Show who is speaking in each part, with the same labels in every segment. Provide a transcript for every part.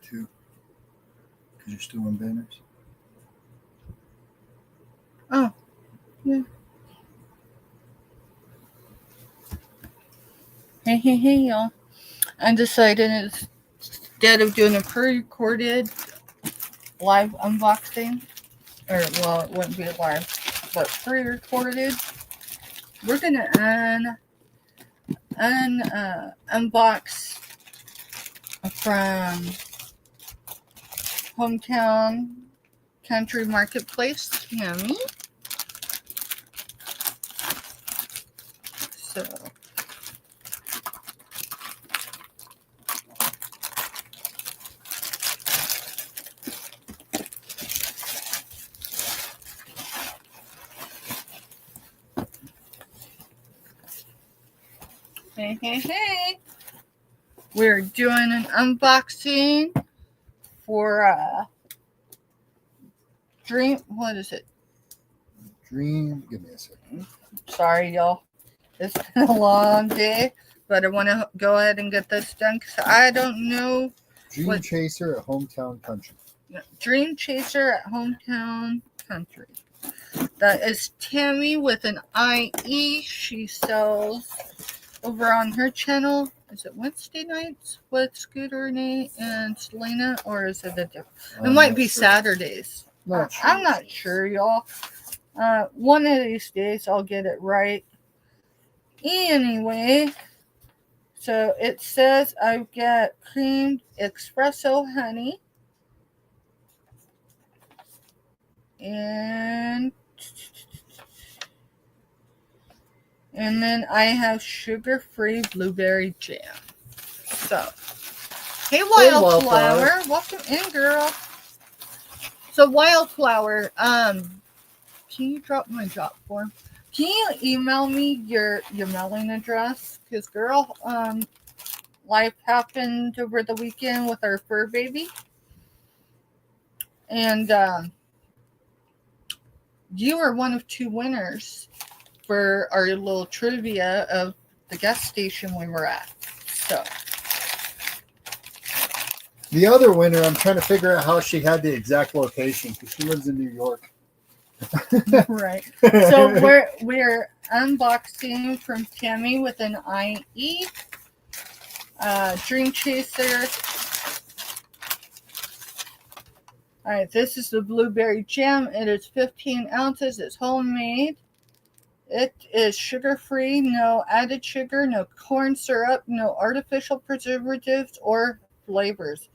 Speaker 1: too, because you're still on banners.
Speaker 2: Oh, yeah. Hey, y'all. I decided instead of doing a pre-recorded live unboxing, or, well, it wouldn't be live, but pre-recorded, we're going to unbox from Hometown Country Marketplace, Tammy. So, hey. We're doing an unboxing for what is it?
Speaker 1: Give me a second.
Speaker 2: Sorry, y'all. It's been a long day, but I want to go ahead and get this done because I don't know.
Speaker 1: Dream Chaser at Hometown Country.
Speaker 2: Dream Chaser at Hometown Country. That is Tammy with an IE. She sells over on her channel. Is it Wednesday nights with Scooter Nate and Selena, or is it a different? It might be sure. Saturdays. I'm not sure, y'all. One of these days I'll get it right. Anyway, so it says I've got creamed espresso honey and then I have sugar-free blueberry jam. So, hey Wildflower, welcome in, girl. So Wildflower, can you drop my drop form? Can you email me your mailing address? Because, girl, life happened over the weekend with our fur baby. And you are one of 2 winners for our little trivia of the gas station we were at. So.
Speaker 1: The other winner, I'm trying to figure out how she had the exact location because she lives in New York.
Speaker 2: Right. So we're unboxing from Tammy with an IE. Dream Chaser. Alright, this is the blueberry jam. It is 15 ounces. It's homemade. It is sugar-free, no added sugar, no corn syrup, no artificial preservatives or flavors.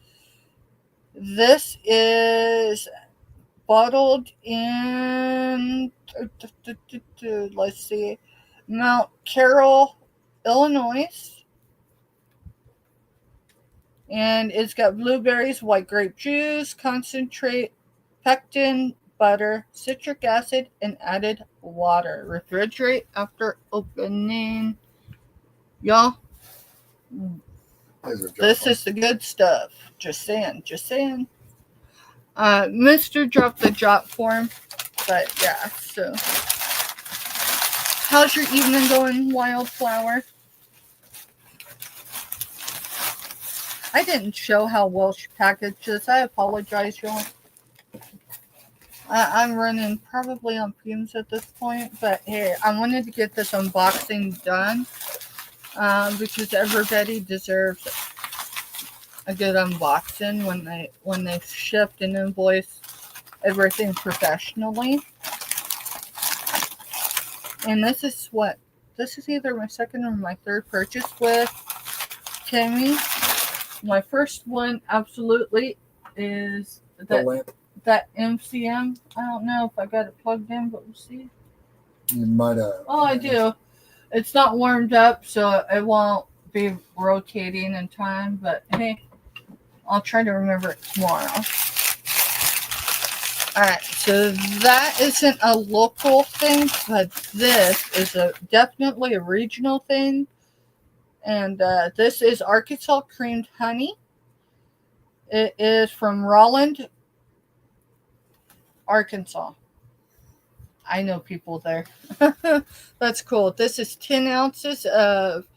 Speaker 2: This is bottled in, let's see, Mount Carroll, Illinois. And it's got blueberries, white grape juice, concentrate, pectin, butter, citric acid, and added water. Refrigerate after opening. Y'all, this is the good stuff. Just saying. Mr. dropped the drop form, but yeah, so. How's your evening going, Wildflower? I didn't show how well she packaged this. I apologize, y'all. I'm running probably on fumes at this point, but hey, I wanted to get this unboxing done because everybody deserves a good unboxing when they shipped and invoice everything professionally. And this is either my second or my third purchase with Tammy. My first one absolutely is that MCM. I don't know if I got it plugged in, but we'll see.
Speaker 1: You might have.
Speaker 2: Oh, I do. It's not warmed up, so it won't be rotating in time, but hey, I'll try to remember it tomorrow. Alright, so that isn't a local thing, but this is definitely a regional thing. And this is Arkansas creamed honey. It is from Rolland, Arkansas. I know people there. That's cool. This is 10 ounces of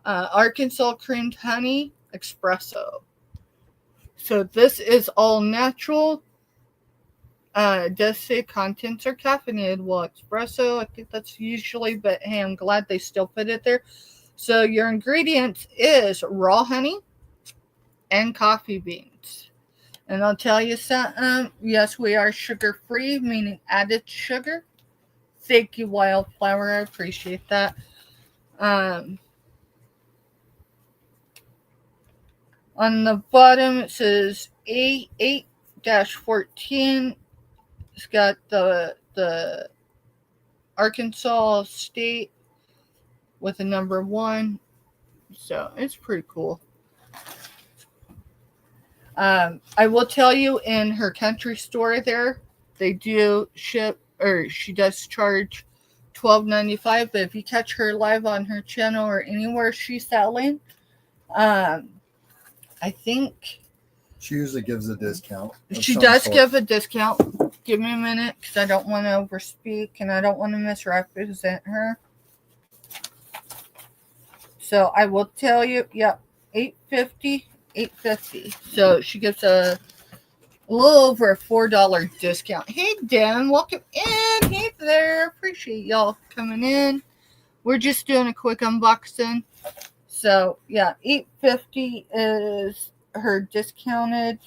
Speaker 2: Arkansas creamed honey espresso. So this is all natural. It does say contents are caffeinated. Well, espresso, I think that's usually, but hey, I'm glad they still put it there. So your ingredients is raw honey and coffee beans. And I'll tell you something. Yes, we are sugar free, meaning added sugar. Thank you, Wildflower. I appreciate that. On the bottom, it says A8-14. It's got the Arkansas State with a number 1. So it's pretty cool. I will tell you, in her country store there, they do ship, or she does charge $12.95. But if you catch her live on her channel or anywhere she's selling, I think
Speaker 1: She usually gives a discount.
Speaker 2: she does give a discount. Give me a minute, because I don't want to overspeak and I don't want to misrepresent her. So I will tell you, yep, $8.50. So she gives a little over a $4 discount. Hey, Dan, welcome in. Hey there. Appreciate y'all coming in. We're just doing a quick unboxing. So, yeah, $8.50 is her discounted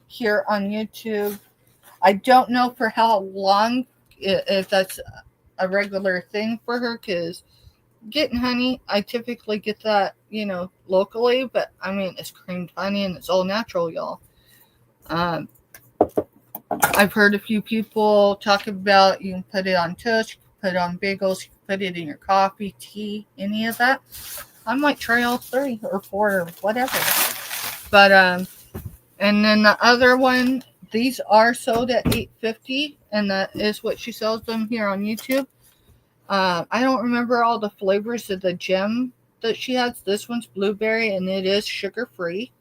Speaker 2: here on YouTube. I don't know for how long, if that's a regular thing for her, because getting honey, I typically get that, locally, but I mean, it's creamed honey and it's all natural, y'all. I've heard a few people talk about you can put it on toast, you can put it on bagels, you can put it in your coffee, tea, any of that. I might try all 3 or 4 or whatever. But and then the other one, these are sold at $8.50, and that is what she sells them here on YouTube. I don't remember all the flavors of the gem that she has. This one's blueberry, and it is sugar-free.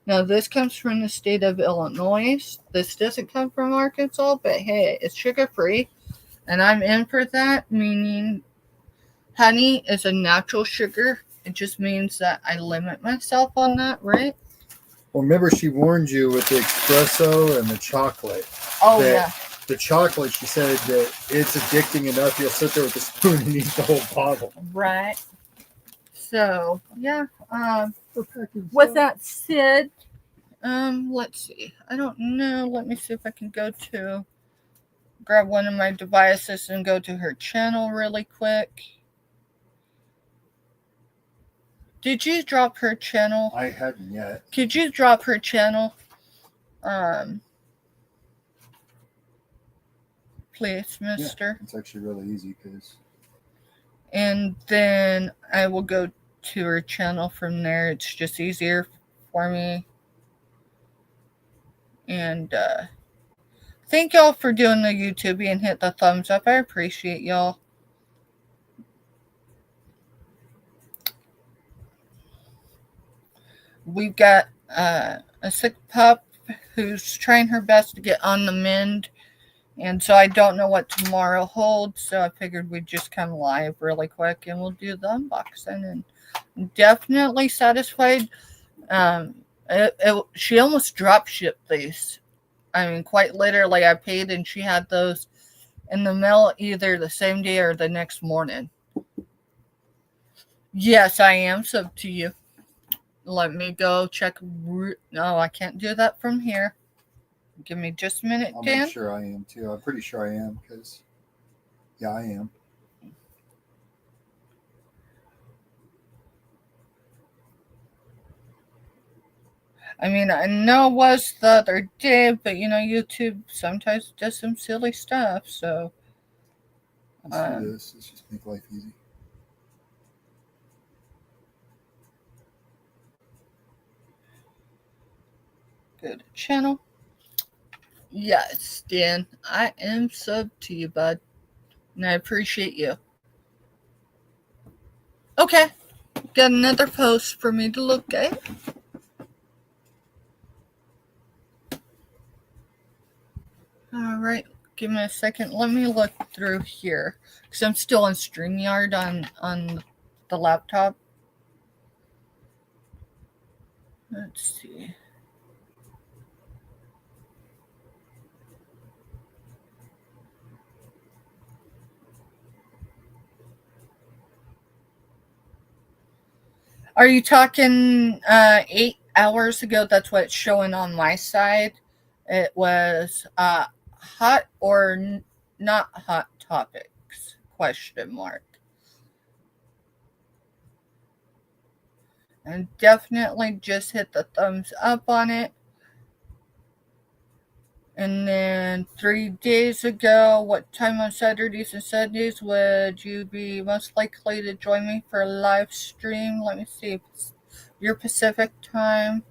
Speaker 2: Now, this comes from the state of Illinois. This doesn't come from Arkansas, but hey, it's sugar-free, and I'm in for that, meaning honey is a natural sugar. It just means that I limit myself on that, right?
Speaker 1: Well, remember she warned you with the espresso and the chocolate.
Speaker 2: Oh, yeah.
Speaker 1: The chocolate, she said that it's addicting enough you'll sit there with a spoon and eat the whole bottle.
Speaker 2: Right. So, yeah. With that said, let's see. I don't know. Let me see if I can grab one of my devices and go to her channel really quick. Did you drop her channel?
Speaker 1: I hadn't yet.
Speaker 2: Could you drop her channel? Please, mister.
Speaker 1: Yeah, it's actually really easy because.
Speaker 2: And then I will go to her channel from there. It's just easier for me. And thank y'all for doing the YouTube and hit the thumbs up. I appreciate y'all. We've got a sick pup who's trying her best to get on the mend. And so I don't know what tomorrow holds. So I figured we'd just come live really quick and we'll do the unboxing. And I'm definitely satisfied. She almost drop shipped these. I mean, quite literally, I paid and she had those in the mail either the same day or the next morning. Yes, I am sub to you. Let me go check. No, I can't do that from here. Give me just a minute, Dan.
Speaker 1: I'm sure I am too. I'm pretty sure I am because, yeah, I am.
Speaker 2: I mean, I know it was the other day, but YouTube sometimes does some silly stuff. So
Speaker 1: let's do this. Let's just make life easy.
Speaker 2: Good channel. Yes, Dan, I am sub to you, bud, and I appreciate you. Okay, got another post for me to look at. All right, give me a second. Let me look through here because I'm still on StreamYard on the laptop. Let's see. Are you talking 8 hours ago? That's what it's showing on my side. It was hot or not hot topics? Question mark. And definitely just hit the thumbs up on it. And then 3 days ago, what time on Saturdays and Sundays would you be most likely to join me for a live stream? Let me see. Your Pacific time,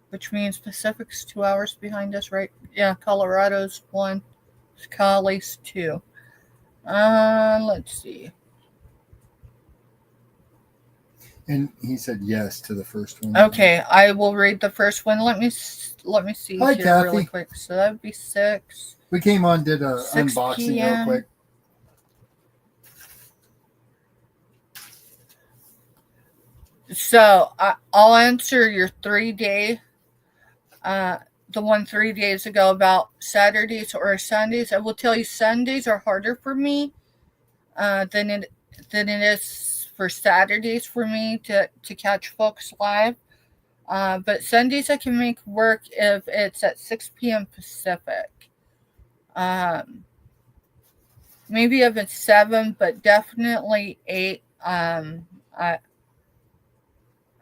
Speaker 2: which means Pacific's 2 hours behind us, right? Yeah, Colorado's 1. Cali's 2. Let's see.
Speaker 1: And he said yes to the first one.
Speaker 2: Okay, I will read the first one. Let me see
Speaker 1: Hi,
Speaker 2: here
Speaker 1: Kathy.
Speaker 2: really quick. So that would be 6.
Speaker 1: We came on, did a
Speaker 2: 6
Speaker 1: unboxing
Speaker 2: p.m.
Speaker 1: real quick.
Speaker 2: So I'll answer your 3-day, the one 3 days ago about Saturdays or Sundays. I will tell you Sundays are harder for me than it is for Saturdays for me to catch folks live. But Sundays I can make work if it's at 6 p.m. Pacific. Maybe if it's 7, but definitely 8.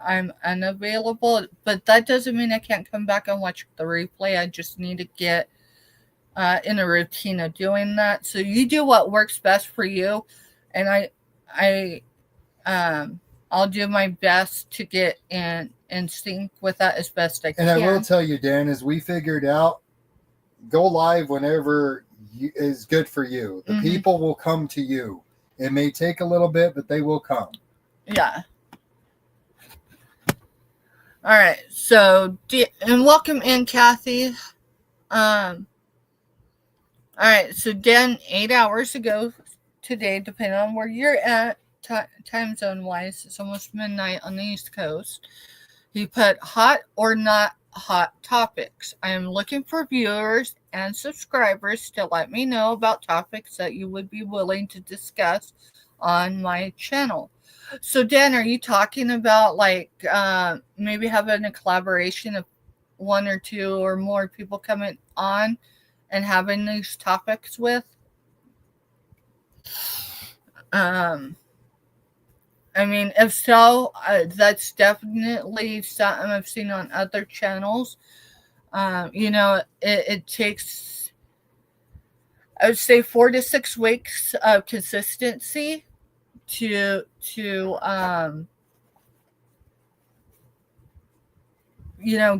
Speaker 2: I'm unavailable, but that doesn't mean I can't come back and watch the replay. I just need to get in a routine of doing that. So you do what works best for you, and I'll do my best to get in sync with that as best I can.
Speaker 1: And I will tell you, Dan, as we figured out, go live whenever is good for you. The people will come to you. It may take a little bit, but they will come.
Speaker 2: Yeah. All right. So, and welcome in, Kathy. All right. So, Dan, 8 hours ago today, depending on where you're at, time zone wise, it's almost midnight on the East Coast. He put hot or not hot topics. I am looking for viewers and subscribers to let me know about topics that you would be willing to discuss on my channel. So, Dan, are you talking about like maybe having a collaboration of 1 or 2 or more people coming on and having these topics with? I mean, if so, that's definitely something I've seen on other channels. It takes, I would say, 4 to 6 weeks of consistency to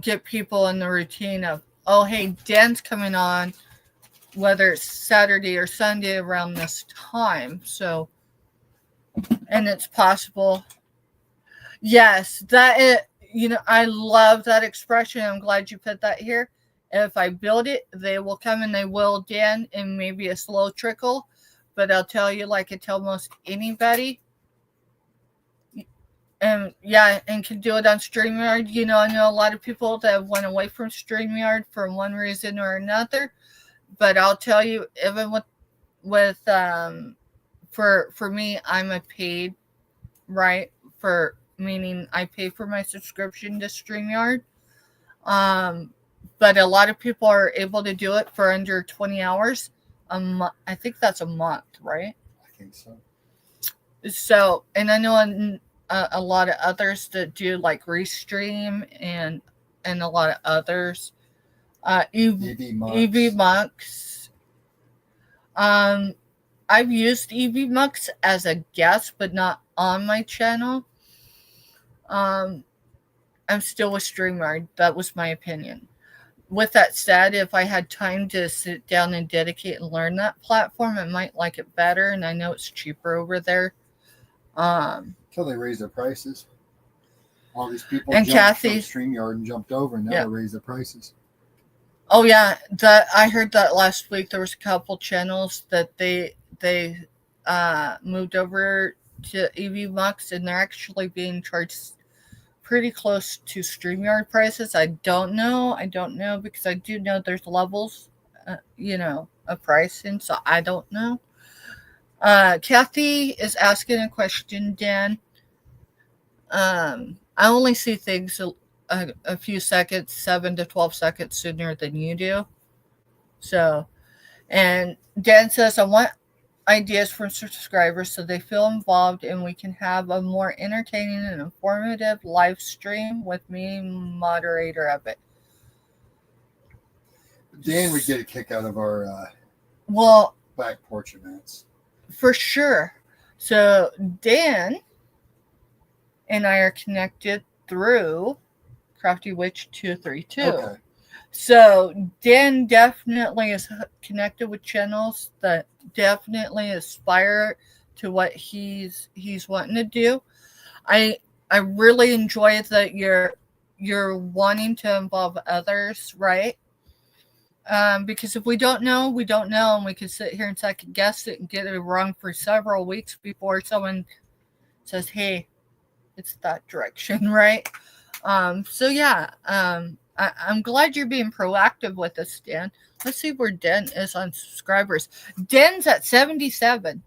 Speaker 2: get people in the routine of, oh, hey, Dan's coming on, whether it's Saturday or Sunday around this time. So, and it's possible. Yes, I love that expression. I'm glad you put that here. If I build it, they will come and they will, Dan, and maybe a slow trickle. But I'll tell you, like I tell most anybody, and can do it on StreamYard. I know a lot of people that went away from StreamYard for one reason or another. But I'll tell you, even for me, I'm a paid, right? Meaning I pay for my subscription to StreamYard. But a lot of people are able to do it for under 20 hours a month. I think that's a month, right?
Speaker 1: I think so.
Speaker 2: So, and I know a lot of others that do like Restream and a lot of others. EVMux. I've used EVMux as a guest, but not on my channel. I'm still with StreamYard. That was my opinion. With that said, if I had time to sit down and dedicate and learn that platform, I might like it better. And I know it's cheaper over there.
Speaker 1: Until they raise their prices. All these people
Speaker 2: and
Speaker 1: jumped
Speaker 2: Kathy,
Speaker 1: from StreamYard and jumped over, and now they raise their prices.
Speaker 2: Oh yeah, I heard that last week. There was a couple channels that they moved over to EVMux, and they're actually being charged pretty close to StreamYard prices. I don't know because I do know there's levels, of pricing. So I don't know. Kathy is asking a question, Dan. I only see things a few seconds, 7 to 12 seconds sooner than you do. So, and Dan says, I want ideas from subscribers so they feel involved and we can have a more entertaining and informative live stream with me, moderator of it.
Speaker 1: Dan would get a kick out of our back porch events.
Speaker 2: For sure. So Dan and I are connected through Crafty Witch 232.
Speaker 1: Okay.
Speaker 2: So Dan definitely is connected with channels that definitely aspire to what he's wanting to do. I really enjoy that you're wanting to involve others, right? Because if we don't know, we don't know, and we can sit here and second guess it and get it wrong for several weeks before someone says, "Hey, it's that direction," right? So yeah, I'm glad you're being proactive with us, Dan. Let's see where Dan is on subscribers. Dan's at 77.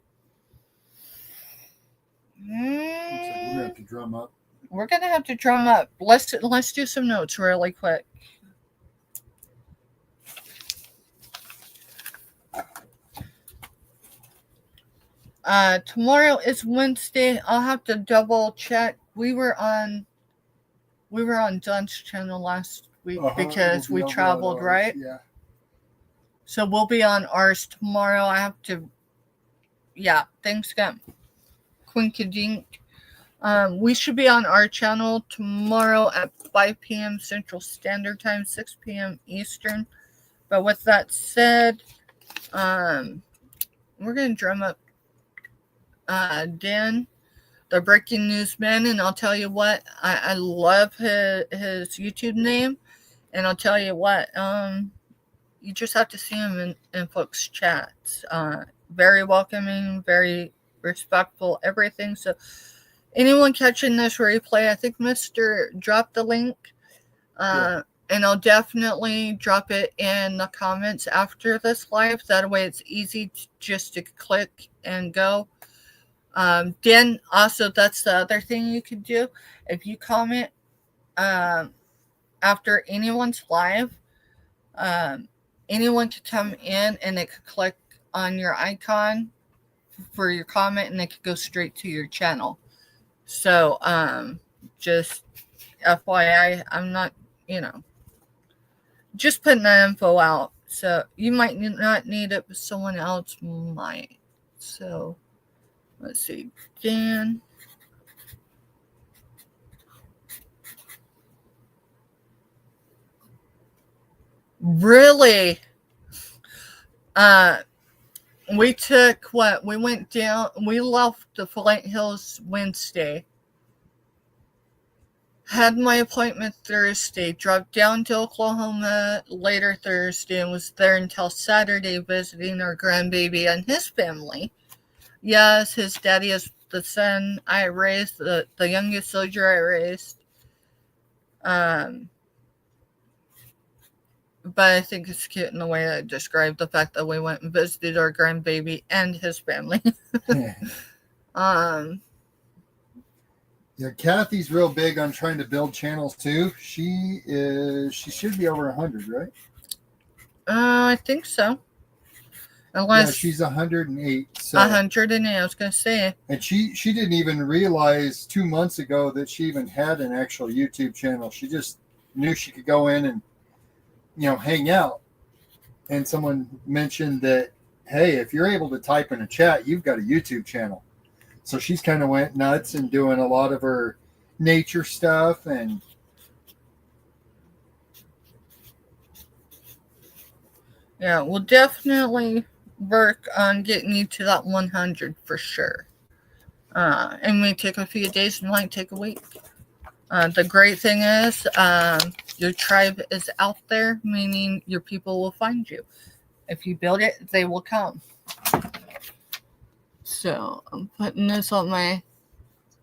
Speaker 1: We're gonna have to drum up.
Speaker 2: We're gonna have to drum up. Let's do some notes really quick. Tomorrow is Wednesday. I'll have to double check. We were on John's channel last week because we traveled, right?
Speaker 1: Yeah.
Speaker 2: So we'll be on ours tomorrow. I have to. Yeah, things got quinkadink. We should be on our channel tomorrow at 5 p.m. Central Standard Time, 6 p.m. Eastern. But with that said, we're gonna drum up Dan, the breaking news man, and I'll tell you what, I love his YouTube name, and I'll tell you what, you just have to see him in folks' chats. Very welcoming, very respectful, everything. So anyone catching this replay, I think Mr. dropped the link, and I'll definitely drop it in the comments after this live. That way it's easy just to click and go. Dan, also, that's the other thing you could do. If you comment after anyone's live, anyone could come in and they could click on your icon for your comment and they could go straight to your channel. So just FYI, I'm not, just putting that info out. So you might not need it, but someone else might. So let's see, Dan. Really? We took what? We went down. We left the Flint Hills Wednesday. Had my appointment Thursday. Dropped down to Oklahoma later Thursday and was there until Saturday visiting our grandbaby and his family. Yes, his daddy is the son I raised, the youngest soldier I raised. But I think it's cute in the way I described the fact that we went and visited our grandbaby and his family.
Speaker 1: Yeah, Kathy's real big on trying to build channels too. She should be over 100, right?
Speaker 2: I think so. Unless
Speaker 1: she's 108. So
Speaker 2: 108, I was gonna say.
Speaker 1: And she didn't even realize 2 months ago that she even had an actual YouTube channel. She just knew she could go in and hang out. And someone mentioned that, hey, if you're able to type in a chat, you've got a YouTube channel. So she's kind of went nuts and doing a lot of her nature stuff and
Speaker 2: yeah, we'll definitely work on getting you to that 100 for sure. It may take a few days, it might take a week. The great thing is your tribe is out there, meaning your people will find you. If you build it, they will come. So I'm putting this on my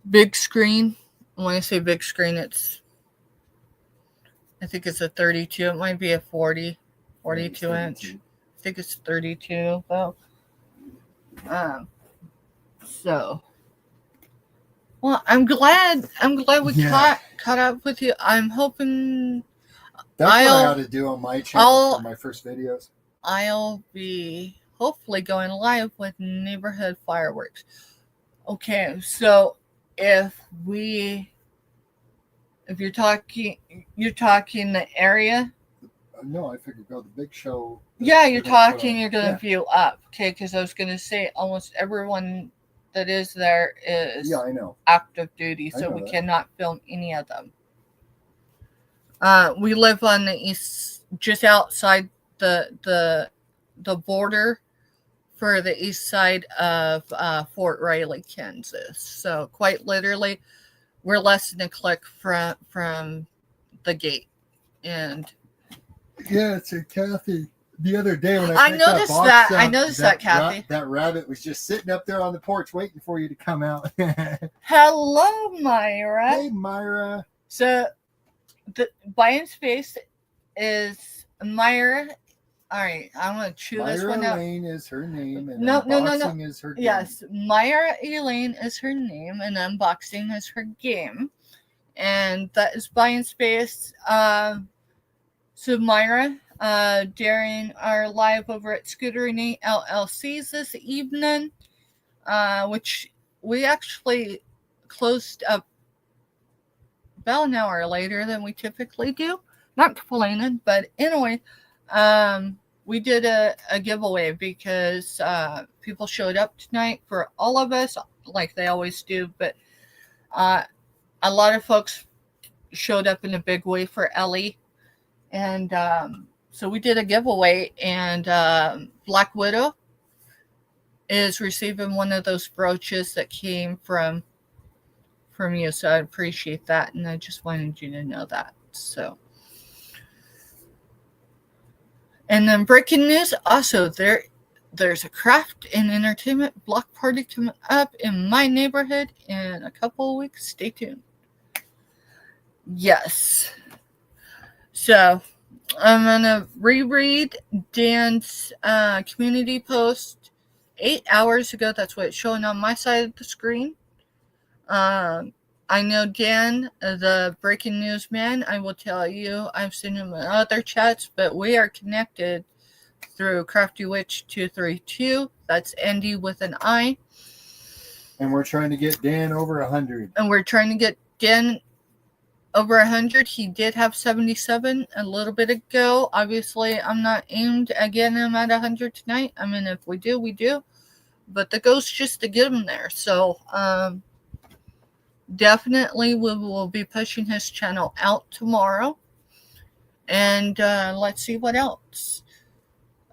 Speaker 2: big screen when I say big screen, I think it's a 32. It might be a 42 inch. I think it's 32 though. So, well, I'm glad we caught up with you. I'm hoping
Speaker 1: that's what I ought to do on my channel for my first videos.
Speaker 2: I'll be hopefully going live with neighborhood fireworks. Okay, so if you're talking the area.
Speaker 1: No, I figured go the big show.
Speaker 2: Yeah, you're gonna view up, okay? Because I was gonna say almost everyone that is there is
Speaker 1: I know
Speaker 2: active duty, so we cannot film any of them. We live on the east, just outside the border for the east side of Fort Riley, Kansas. So quite literally, we're less than a click from the gate. And
Speaker 1: yeah, it's a Kathy. The other day when
Speaker 2: I noticed that Kathy.
Speaker 1: That rabbit was just sitting up there on the porch waiting for you to come out.
Speaker 2: Hello, Myra.
Speaker 1: Hey, Myra.
Speaker 2: So, the Buying Space is Myra. All right, I'm going to chew
Speaker 1: Myra
Speaker 2: this one out.
Speaker 1: Myra Elaine is her name, and
Speaker 2: no.
Speaker 1: unboxing is her game.
Speaker 2: Yes, Myra Elaine is her name, and unboxing is her game. And that is Buying Space. So, Myra, during our live over at Scooter Renee LLC's this evening, which we actually closed up about an hour later than we typically do. Not complaining, but anyway, we did a giveaway because people showed up tonight for all of us, like they always do, but a lot of folks showed up in a big way for Ellie. And so we did a giveaway, and Black Widow is receiving one of those brooches that came from you. So I appreciate that, and I just wanted you to know that. So, and then breaking news, also there's a craft and entertainment block party coming up in my neighborhood in a couple of weeks. Stay tuned. Yes. So, I'm going to reread Dan's community post 8 hours ago. That's what it's showing on my side of the screen. I know Dan, the breaking news man, I will tell you, I've seen him in other chats, but we are connected through Crafty Witch 232. That's Andy with an I.
Speaker 1: And we're trying to get Dan over 100.
Speaker 2: And we're trying to get Dan over 100. He did have 77 a little bit ago. Obviously, I'm not aimed at getting him at 100 tonight. I mean, if we do, we do. But the goal's just to get him there. So, definitely we will be pushing his channel out tomorrow. And let's see what else.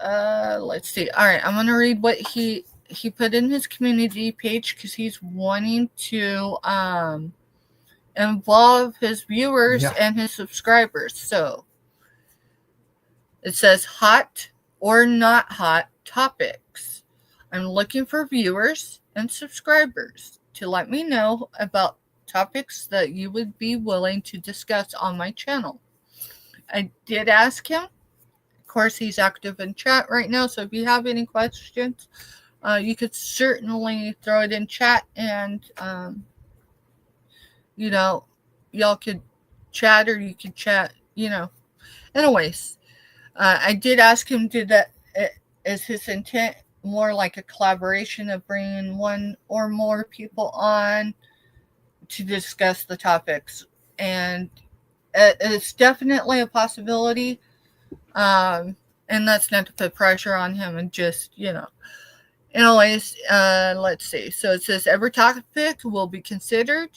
Speaker 2: Let's see. All right, I'm going to read what he put in his community page because he's wanting to involve his viewers and his subscribers. So it says hot or not hot topics. I'm looking for viewers and subscribers to let me know about topics that you would be willing to discuss on my channel. I did ask him. Of course, he's active in chat right now, so if you have any questions, you could certainly throw it in chat, and y'all could chat, or you could chat, Anyways, I did ask him, is his intent more like a collaboration of bringing one or more people on to discuss the topics? And it's definitely a possibility. And that's not to put pressure on him, and just, Anyways, let's see. So it says every topic will be considered,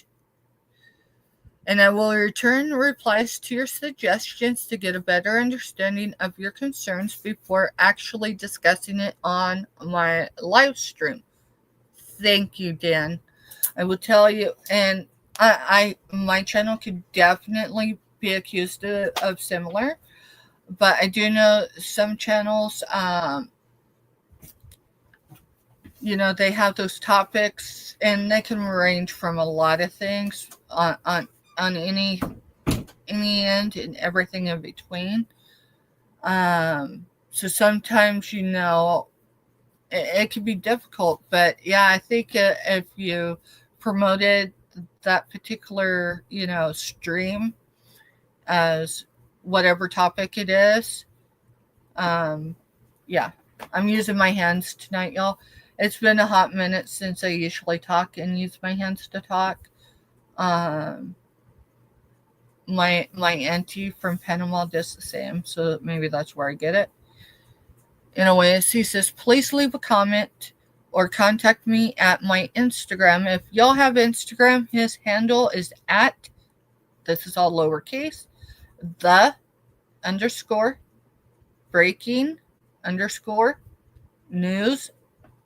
Speaker 2: and I will return replies to your suggestions to get a better understanding of your concerns before actually discussing it on my live stream. Thank you, Dan. I will tell you, and my channel could definitely be accused of similar, but I do know some channels they have those topics, and they can range from a lot of things on any end and everything in between. So sometimes, it can be difficult, but yeah, I think if you promoted that particular, stream as whatever topic it is, yeah, I'm using my hands tonight, y'all. It's been a hot minute since I usually talk and use my hands to talk. Um, my auntie from Panama does the same, so maybe that's where I get it. Anyways, he says, please leave a comment or contact me at my Instagram. If y'all have Instagram, his handle is at, this is all lowercase, the underscore breaking underscore news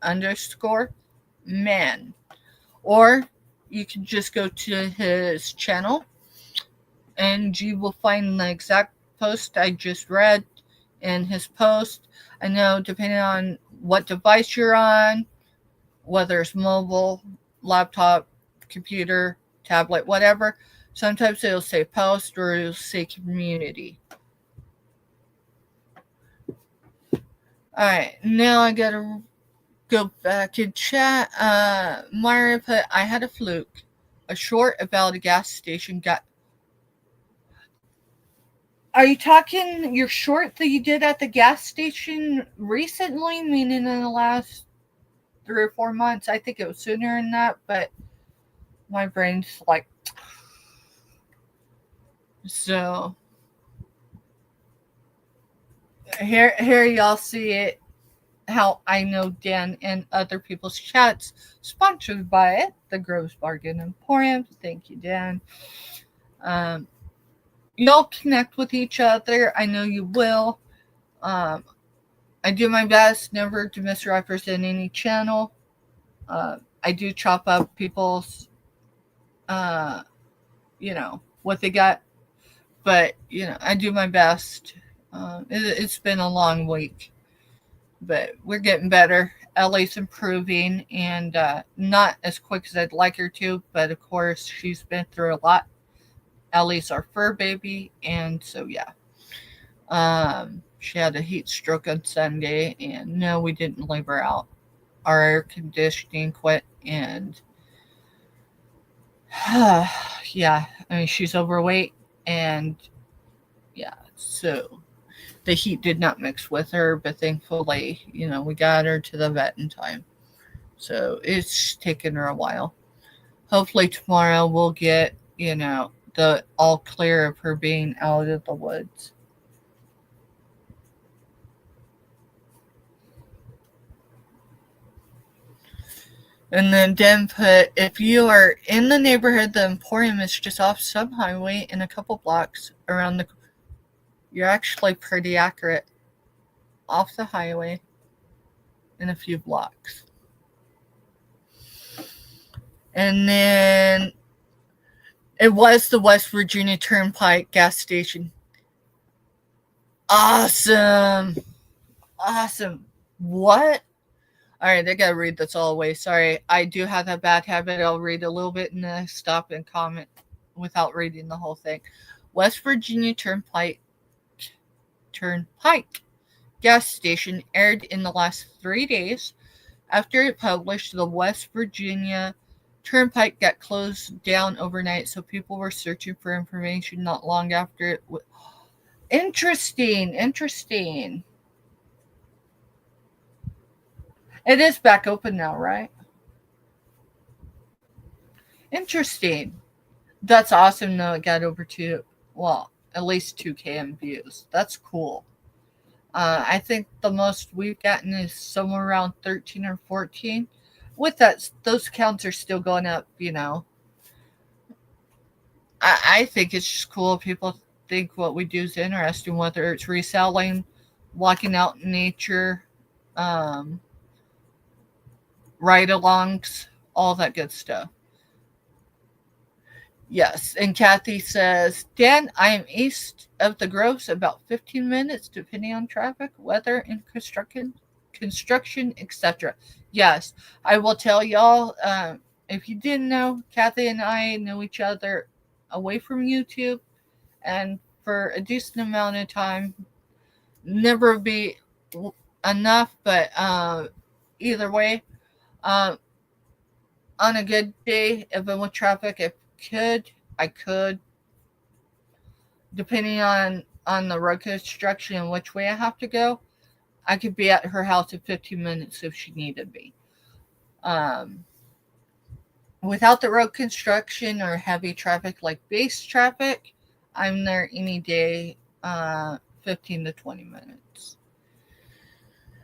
Speaker 2: underscore man. Or you can just go to his channel and you will find the exact post I just read in his post. I know depending on what device you're on, whether it's mobile, laptop, computer, tablet, whatever, sometimes it'll say post or it'll say community. Alright, now I gotta go back and chat. Myra put, I had a fluke. A short about a gas station got. Are you talking your short that you did at the gas station recently, meaning in the last 3 or 4 months? I think it was sooner than that, but my brain's like. So here y'all see it, how I know Dan and other people's chats, sponsored by it, the Groves Bargain Emporium. Thank you, Dan. Y'all connect with each other. I know you will. I do my best never to misrepresent any channel. I do chop up people's, what they got. But, I do my best. It's been a long week. But we're getting better. Ellie's improving, and not as quick as I'd like her to. But, of course, she's been through a lot. Ellie's our fur baby, and so, yeah. She had a heat stroke on Sunday, and no, we didn't leave her out. Our air conditioning quit, and yeah, I mean, she's overweight, and yeah, so the heat did not mix with her, but thankfully, we got her to the vet in time. So it's taken her a while. Hopefully tomorrow we'll get, the all clear of her being out of the woods. And then Dan put, if you are in the neighborhood, the Emporium is just off some highway in a couple blocks around the. You're actually pretty accurate. Off the highway in a few blocks. And then it was the West Virginia Turnpike gas station. Awesome. What? All right, I gotta read this all the way. Sorry, I do have that bad habit. I'll read a little bit and then stop and comment without reading the whole thing. West Virginia Turnpike gas station aired in the last 3 days. After it published, the West Virginia Turnpike got closed down overnight, so people were searching for information not long after it. Interesting. It is back open now, right? Interesting. That's awesome, though. It got over at least 2K views. That's cool. I think the most we've gotten is somewhere around 13 or 14. With that, those counts are still going up, I think it's just cool. People think what we do is interesting, whether it's reselling, walking out in nature, ride-alongs, all that good stuff. Yes, and Kathy says, Dan, I am east of the Groves, about 15 minutes, depending on traffic, weather, and construction construction, etc. Yes, I will tell y'all, if you didn't know, Kathy and I know each other away from YouTube, and for a decent amount of time. Never be enough, but either way, um, on a good day, even with traffic, if I could, depending on the road construction and which way I have to go, I could be at her house in 15 minutes if she needed me. Without the road construction or heavy traffic like base traffic, I'm there any day, 15 to 20 minutes.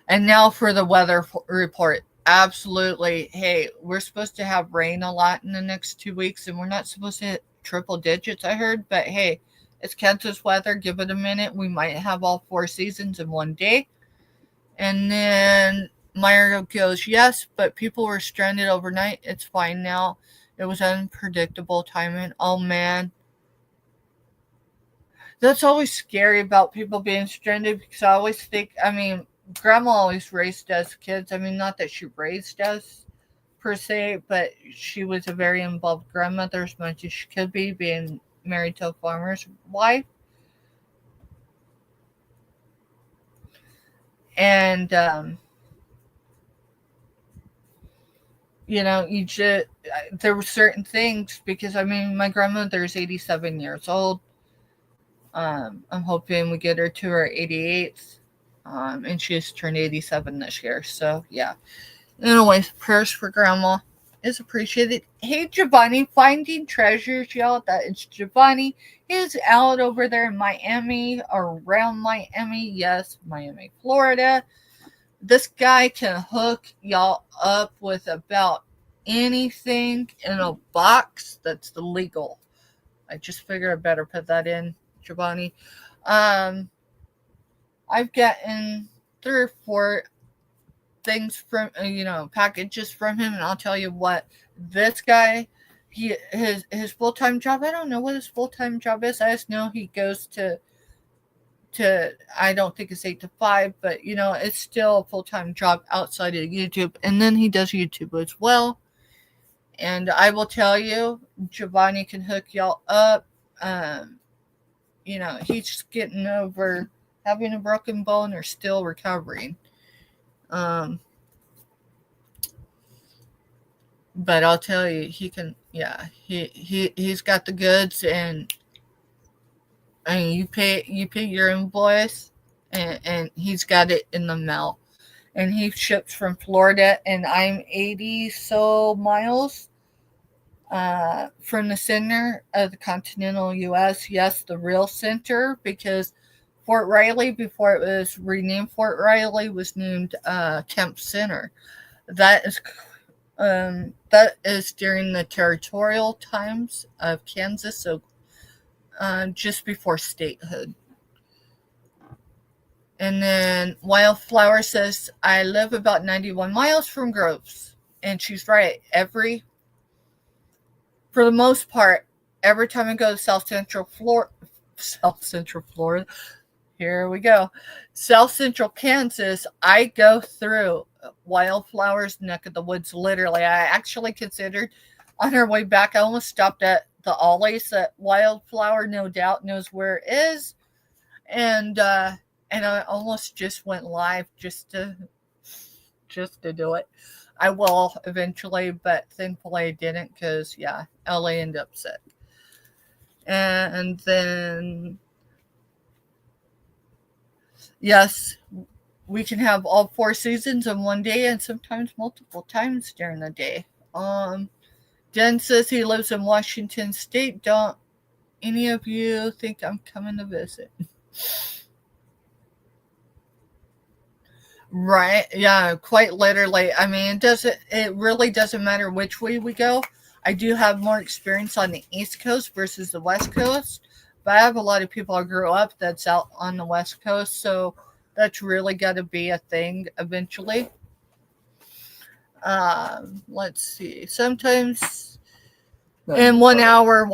Speaker 2: And now for the weather report. Absolutely. Hey, we're supposed to have rain a lot in the next 2 weeks, and we're not supposed to hit triple digits, I heard. But hey, it's Kansas weather. Give it a minute. We might have all 4 seasons in one day. And then Mario goes, yes, but people were stranded overnight. It's fine now. It was unpredictable timing. Oh, man. That's always scary about people being stranded, because I always think, Grandma always raised us kids. Not that she raised us per se, but she was a very involved grandmother as much as she could be, being married to a farmer's wife. And, there were certain things, because, my grandmother's 87 years old. I'm hoping we get her to her 88th. And she just turned 87 this year. So, yeah. Anyways, prayers for Grandma is appreciated. Hey, Giovanni, finding treasures, y'all. That is Giovanni. He is out over there in Miami, around Miami. Yes, Miami, Florida. This guy can hook y'all up with about anything in a box that's legal. I just figured I better put that in, Giovanni. I've gotten 3 or 4 things from, packages from him, and I'll tell you what, this guy, his full-time job, I don't know what his full-time job is. I just know he goes to I don't think it's 8 to 5, but it's still a full-time job outside of YouTube, and then he does YouTube as well. And I will tell you, Giovanni can hook y'all up. He's just getting over having a broken bone or still recovering. But I'll tell you, he can, he's got the goods, and you pay your invoice, and he's got it in the mail. And he ships from Florida, and I'm 80 so miles from the center of the continental U.S. Yes, the real center, because Fort Riley, before it was renamed Fort Riley, was named Kemp Center. That is during the territorial times of Kansas, so just before statehood. And then Wildflower says, I live about 91 miles from Groves. And she's right. For the most part, every time I go to South Central Florida, here we go. South Central Kansas, I go through Wildflower's neck of the woods, literally. I actually considered on our way back, I almost stopped at the Ollie's that Wildflower no doubt knows where it is. And I almost just went live just to do it. I will eventually, but thankfully I didn't, because, LA ended up sick. And then, yes, we can have all 4 seasons in one day, and sometimes multiple times during the day. Jen says he lives in Washington State. Don't any of you think I'm coming to visit? Right. Yeah, quite literally. It really doesn't matter which way we go. I do have more experience on the East Coast versus the West Coast, but I have a lot of people I grew up that's out on the West Coast, so that's really got to be a thing eventually. Let's see. Sometimes in 1 hour,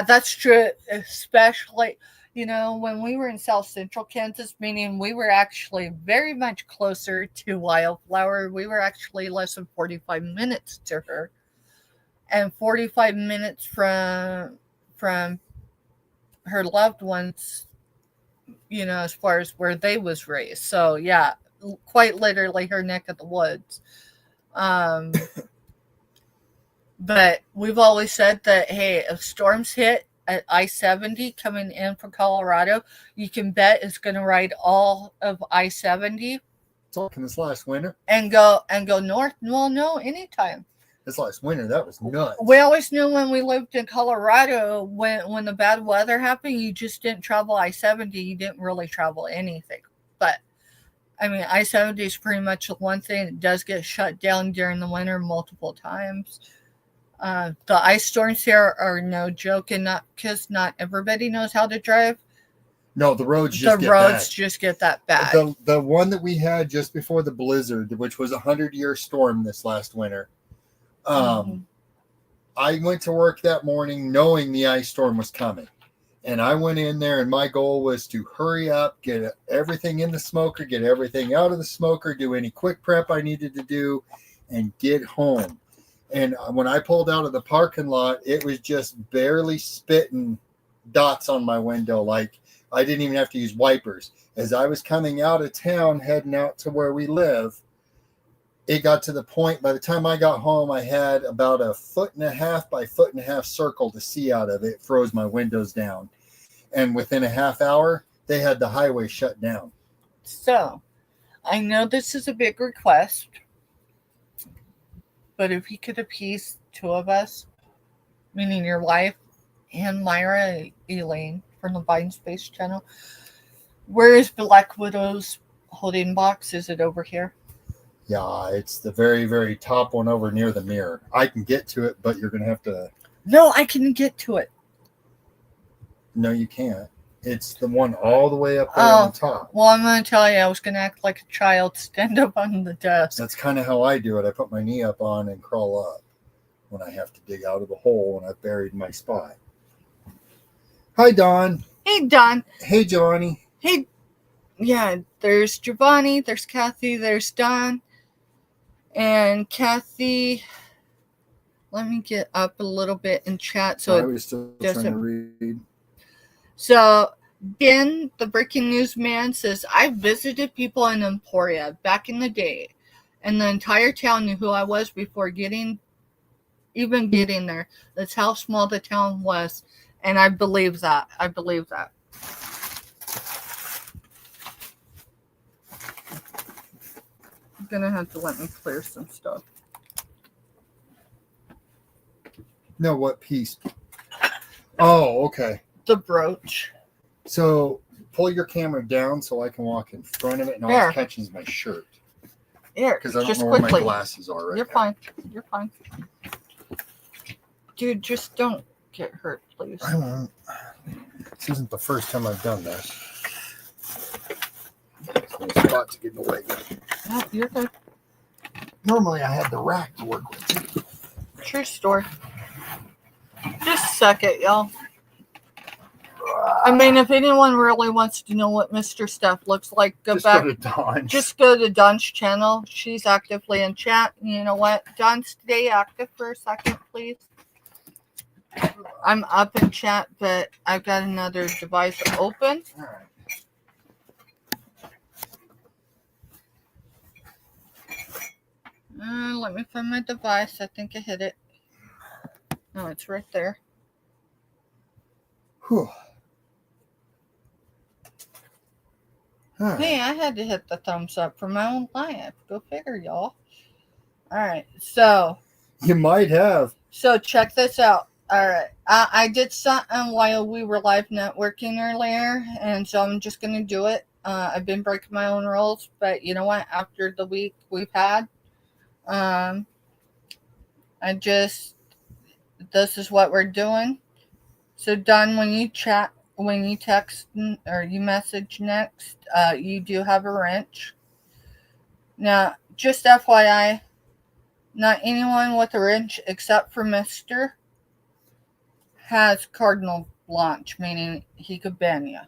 Speaker 2: that's true, especially, when we were in South Central Kansas, meaning we were actually very much closer to Wildflower. We were actually less than 45 minutes to her, and 45 minutes from her loved ones, as far as where they was raised. So yeah, quite literally her neck of the woods. But we've always said that, hey, if storms hit at I-70 coming in from Colorado, you can bet it's going to ride all of I-70.
Speaker 1: Talking this last winter?
Speaker 2: And go north? Well, no, anytime.
Speaker 1: This last winter, that was nuts.
Speaker 2: We always knew when we lived in Colorado, when the bad weather happened, you just didn't travel I-70. You didn't really travel anything. But, I mean, I-70 is pretty much the one thing that does get shut down during the winter multiple times. The ice storms here are no joke, and not because not everybody knows how to drive.
Speaker 1: No, the roads just
Speaker 2: get that bad.
Speaker 1: The one that we had just before the blizzard, which was a 100-year storm this last winter. I went to work that morning knowing the ice storm was coming. And I went in there, and my goal was to hurry up, get everything in the smoker, get everything out of the smoker, do any quick prep I needed to do, and get home. And when I pulled out of the parking lot, it was just barely spitting dots on my window. Like I didn't even have to use wipers. As I was coming out of town, heading out to where we live, it got to the point, by the time I got home, I had about a 1.5 by 1.5 circle to see out of. It froze my windows down. And within a half hour, they had the highway shut down.
Speaker 2: So, I know this is a big request, but if you could appease two of us, meaning your wife and Myra Elaine from the Vine Space channel, where is Black Widow's holding box? Is it over here?
Speaker 1: Yeah, it's the very, very top one over near the mirror. I can get to it, but you're going to have to...
Speaker 2: No, I can get to it.
Speaker 1: No, you can't. It's the one all the way up there on the top.
Speaker 2: Well, I'm going to tell you, I was going to act like a child, stand up on the desk.
Speaker 1: That's kind of how I do it. I put my knee up on and crawl up when I have to dig out of the hole and I've buried my spot. Hi, Don.
Speaker 2: Hey, Don.
Speaker 1: Hey, Johnny.
Speaker 2: Hey. Yeah, there's Giovanni, there's Kathy, there's Don. And Kathy, let me get up a little bit in chat so
Speaker 1: I was still trying to read.
Speaker 2: So Ben, the breaking news man, says, I visited people in Emporia back in the day, and the entire town knew who I was before getting there. That's how small the town was, and I believe that. Gonna have to let me clear some stuff.
Speaker 1: No, what piece? Oh, okay.
Speaker 2: The brooch.
Speaker 1: So pull your camera down so I can walk in front of it, and all it catches my shirt.
Speaker 2: Here,
Speaker 1: because I don't know where my glasses are right
Speaker 2: You're fine. You're fine. Dude, just don't get hurt, please.
Speaker 1: I won't. This isn't the first time I've done this. There's a spot to get away.
Speaker 2: No, you're good.
Speaker 1: Normally I had the rack to work with.
Speaker 2: True story. Just suck it, y'all. I mean, if anyone really wants to know what Mr. Steph looks like,
Speaker 1: Just go to Dawn's.
Speaker 2: Just go to Dawn's channel. She's actively in chat. You know what? Dawn, stay active for a second, please. I'm up in chat, but I've got another device open.
Speaker 1: All right.
Speaker 2: Let me find my device. I think I hit it. No, it's right there.
Speaker 1: Whew. Right.
Speaker 2: Hey, I had to hit the thumbs up for my own live. Go figure, y'all. All right, so.
Speaker 1: You might have.
Speaker 2: So check this out. All right, I did something while we were live networking earlier, and so I'm just going to do it. I've been breaking my own rules, but you know what? After the week we've had, this is what we're doing. So Don, when you text or you message next, you do have a wrench. Now, just FYI, not anyone with a wrench except for Mr. has cardinal blanche, meaning he could ban you.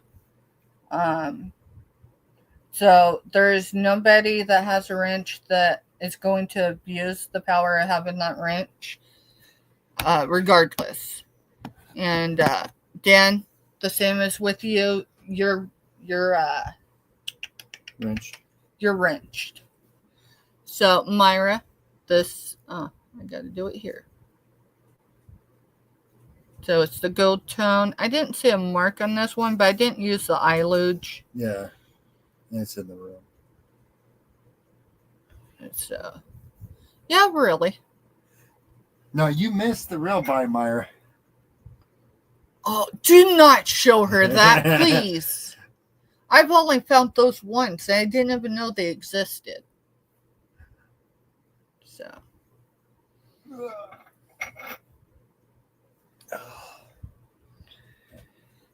Speaker 2: So there's nobody that has a wrench that is going to abuse the power of having that wrench, regardless. And Dan, the same as with you. You're
Speaker 1: Wrenched.
Speaker 2: You're wrenched. So Myra, this I got to do it here. So it's the gold tone. I didn't see a mark on this one, but I didn't use the eye luge.
Speaker 1: Yeah, it's in the room.
Speaker 2: So, yeah, really.
Speaker 1: No, you missed the real buy, Myra.
Speaker 2: Oh, do not show her that, please. I've only found those once, and I didn't even know they existed. So.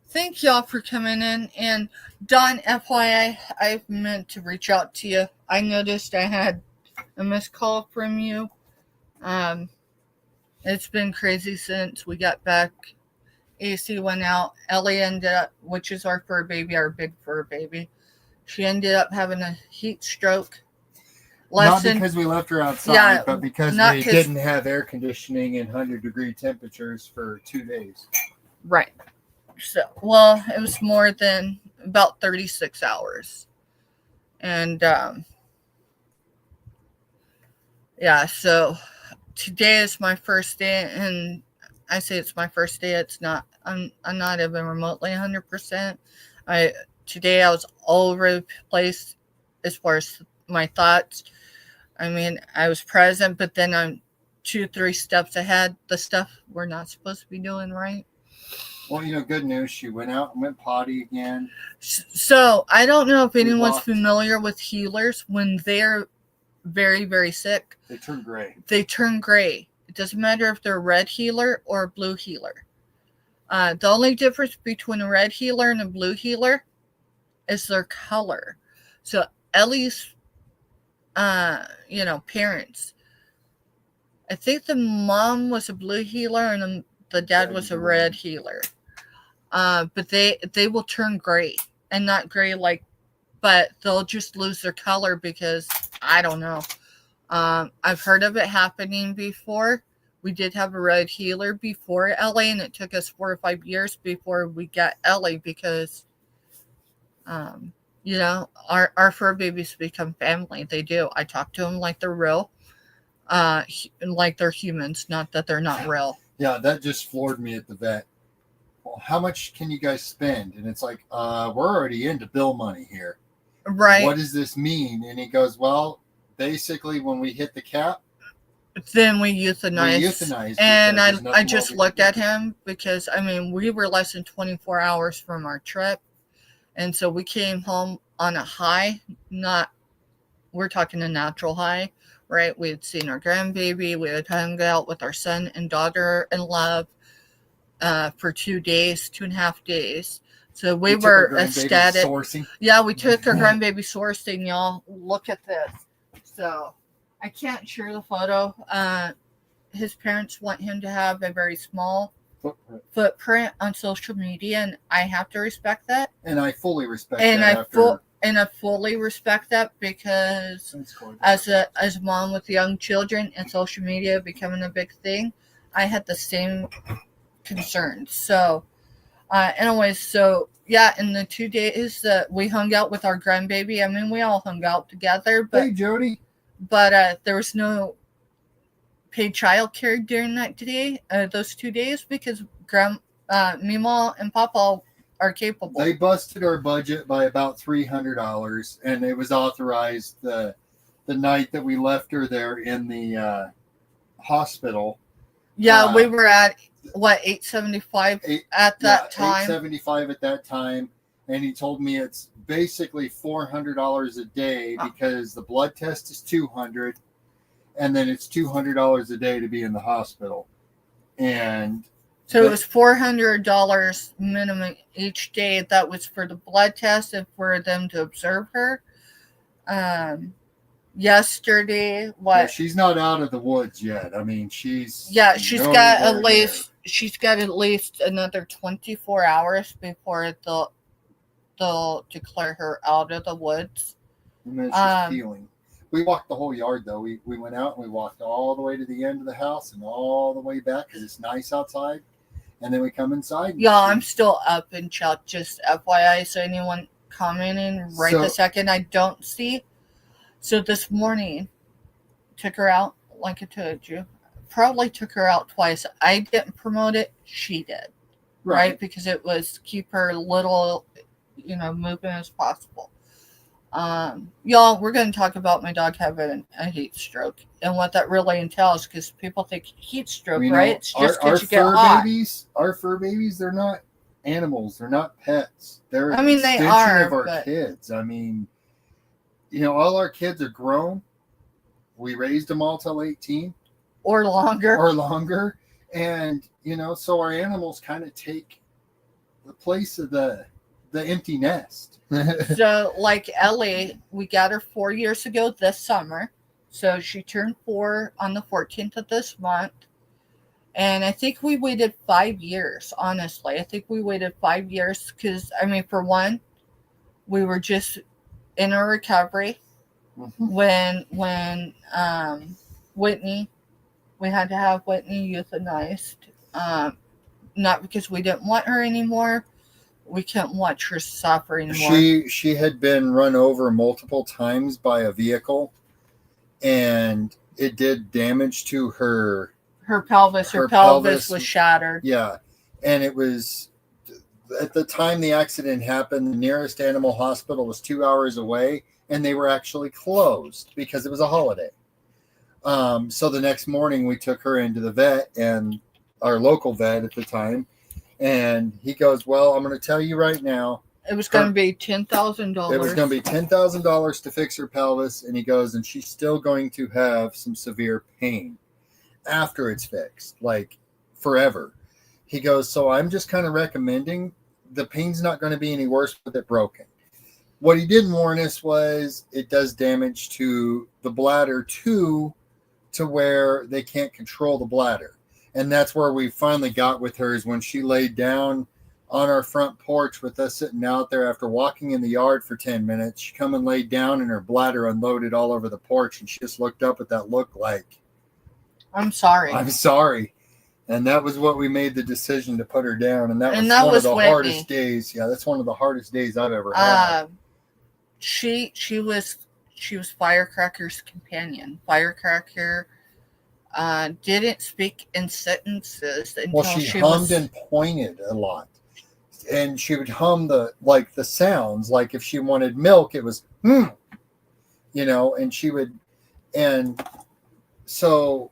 Speaker 2: Thank y'all for coming in. And Don, FYI, I meant to reach out to you. I noticed I had a missed call from you. It's been crazy since we got back. AC went out. Ellie ended up, which is our fur baby, our big fur baby. She ended up having a heat stroke.
Speaker 1: Not because we left her outside, but because they didn't have air conditioning in 100-degree temperatures for 2 days.
Speaker 2: Right. So, well, it was more than about 36 hours. And, yeah, so today is my first day, and I say it's my first day. It's not, I'm not even remotely 100%. Today I was all over the place as far as my thoughts. I mean, I was present, but then I'm 2-3 steps ahead. The stuff we're not supposed to be doing, right?
Speaker 1: Well, good news. She went out and went potty again.
Speaker 2: So I don't know if anyone's familiar with healers. When they're very, very sick,
Speaker 1: they turn gray.
Speaker 2: It doesn't matter if they're a red healer or a blue healer. The only difference between a red healer and a blue healer is their color. So Ellie's, parents. I think the mom was a blue healer and the dad was a red healer. But they will turn gray, and not gray but they'll just lose their color because I don't know. I've heard of it happening before. We did have a red healer before Ellie, and it took us 4 or 5 years before we got Ellie because, our fur babies become family. They do. I talk to them like they're real, like they're humans, not that they're not real.
Speaker 1: Yeah, that just floored me at the vet. Well, how much can you guys spend? And it's like, we're already into bill money here.
Speaker 2: Right.
Speaker 1: What does this mean? And he goes, well, basically when we hit the cap,
Speaker 2: then we euthanize. And I just looked at him because, we were less than 24 hours from our trip. And so we came home on a high, we're talking a natural high, right? We had seen our grandbaby. We had hung out with our son and daughter in love for 2.5 days. So we were ecstatic. Sourcing. Yeah, we took our grandbaby sourcing, y'all. Look at this. So I can't share the photo. His parents want him to have a very small footprint on social media, and I have to respect that.
Speaker 1: And I fully respect that.
Speaker 2: And I fully respect that because as a mom with young children and social media becoming a big thing, I had the same concerns. So, anyways, so yeah, in the 2 days that we hung out with our grandbaby, we all hung out together. But,
Speaker 1: hey, Jody.
Speaker 2: But there was no paid childcare during those 2 days, because Mima and Papa are capable.
Speaker 1: They busted our budget by about $300, and it was authorized the night that we left her there in the hospital.
Speaker 2: Yeah, we were at $875 at that time.
Speaker 1: $875 at that time, and he told me it's basically $400 a day because the blood test is $200, and then it's $200 a day to be in the hospital. And
Speaker 2: so it was $400 minimum each day. That was for the blood test and for them to observe her. Yesterday,
Speaker 1: Yeah, she's not out of the woods yet. She's
Speaker 2: got at least she's got at least another 24 hours before they'll declare her out of the woods.
Speaker 1: And then it's just healing. We walked the whole yard, though. We went out and we walked all the way to the end of the house and all the way back because it's nice outside. And then we come inside.
Speaker 2: Yeah, I'm still up in chat, just FYI, so anyone commenting right the second I don't see. So this morning, took her out, like I told you. Probably took her out twice. I didn't promote it. She did. Right? Because it was keep her little, moving as possible. Y'all, we're going to talk about my dog having a heat stroke and what that really entails, because people think heat stroke, right? It's just because you get hot.
Speaker 1: Our fur babies, they're not animals. They're not pets. They're an
Speaker 2: extension of
Speaker 1: our kids. I mean, all our kids are grown. We raised them all till 18.
Speaker 2: Or longer.
Speaker 1: And, so our animals kind of take the place of the empty nest.
Speaker 2: So, like Ellie, we got her 4 years ago this summer. So she turned 4 on the 14th of this month. And I think we waited 5 years, honestly. I think we waited 5 years because, for one, we were just in our recovery. Mm-hmm. When Whitney, we had to have Whitney euthanized. Not because we didn't want her anymore. We couldn't watch her suffer anymore.
Speaker 1: She had been run over multiple times by a vehicle, and it did damage to her
Speaker 2: pelvis. Her pelvis was shattered.
Speaker 1: Yeah, and it was at the time the accident happened. The nearest animal hospital was 2 hours away, and they were actually closed because it was a holiday. So the next morning we took her into the vet, and our local vet at the time. And he goes, well, I'm going to tell you right now.
Speaker 2: It was going to be $10,000.
Speaker 1: It was going to be $10,000 to fix her pelvis. And he goes, and she's still going to have some severe pain after it's fixed, like forever. He goes, so I'm just kind of recommending the pain's not going to be any worse with it broken. What he didn't warn us was it does damage to the bladder to where they can't control the bladder. And that's where we finally got with her, is when she laid down on our front porch with us sitting out there after walking in the yard for 10 minutes. She come and laid down and her bladder unloaded all over the porch. And she just looked up at that look like,
Speaker 2: I'm sorry.
Speaker 1: And that was what we made the decision to put her down. And that was one of the hardest days. Yeah, that's one of the hardest days I've ever had.
Speaker 2: She was Firecracker's companion. Firecracker didn't speak in sentences until
Speaker 1: she hummed and pointed a lot, and she would hum the sounds. Like if she wanted milk, it was and she would, and so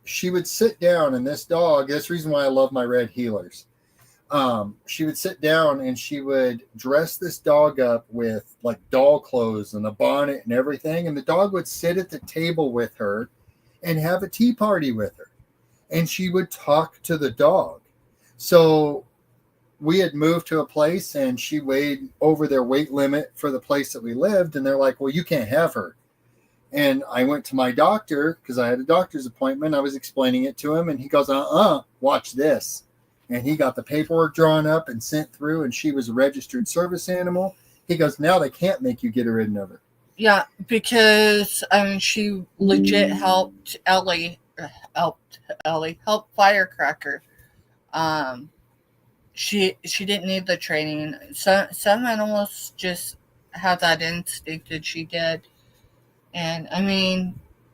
Speaker 1: she would sit down. And this dog, that's the reason why I love my red healers. She would sit down and she would dress this dog up with like doll clothes and a bonnet and everything, and the dog would sit at the table with her and have a tea party with her. And she would talk to the dog. So we had moved to a place and she weighed over their weight limit for the place that we lived. And they're like, well, you can't have her. And I went to my doctor because I had a doctor's appointment. I was explaining it to him and he goes, watch this. And he got the paperwork drawn up and sent through, and she was a registered service animal. He goes, now they can't make you get rid of her.
Speaker 2: Yeah, because she legit helped Firecracker. She didn't need the training. Some animals just have that instinct, and she did. And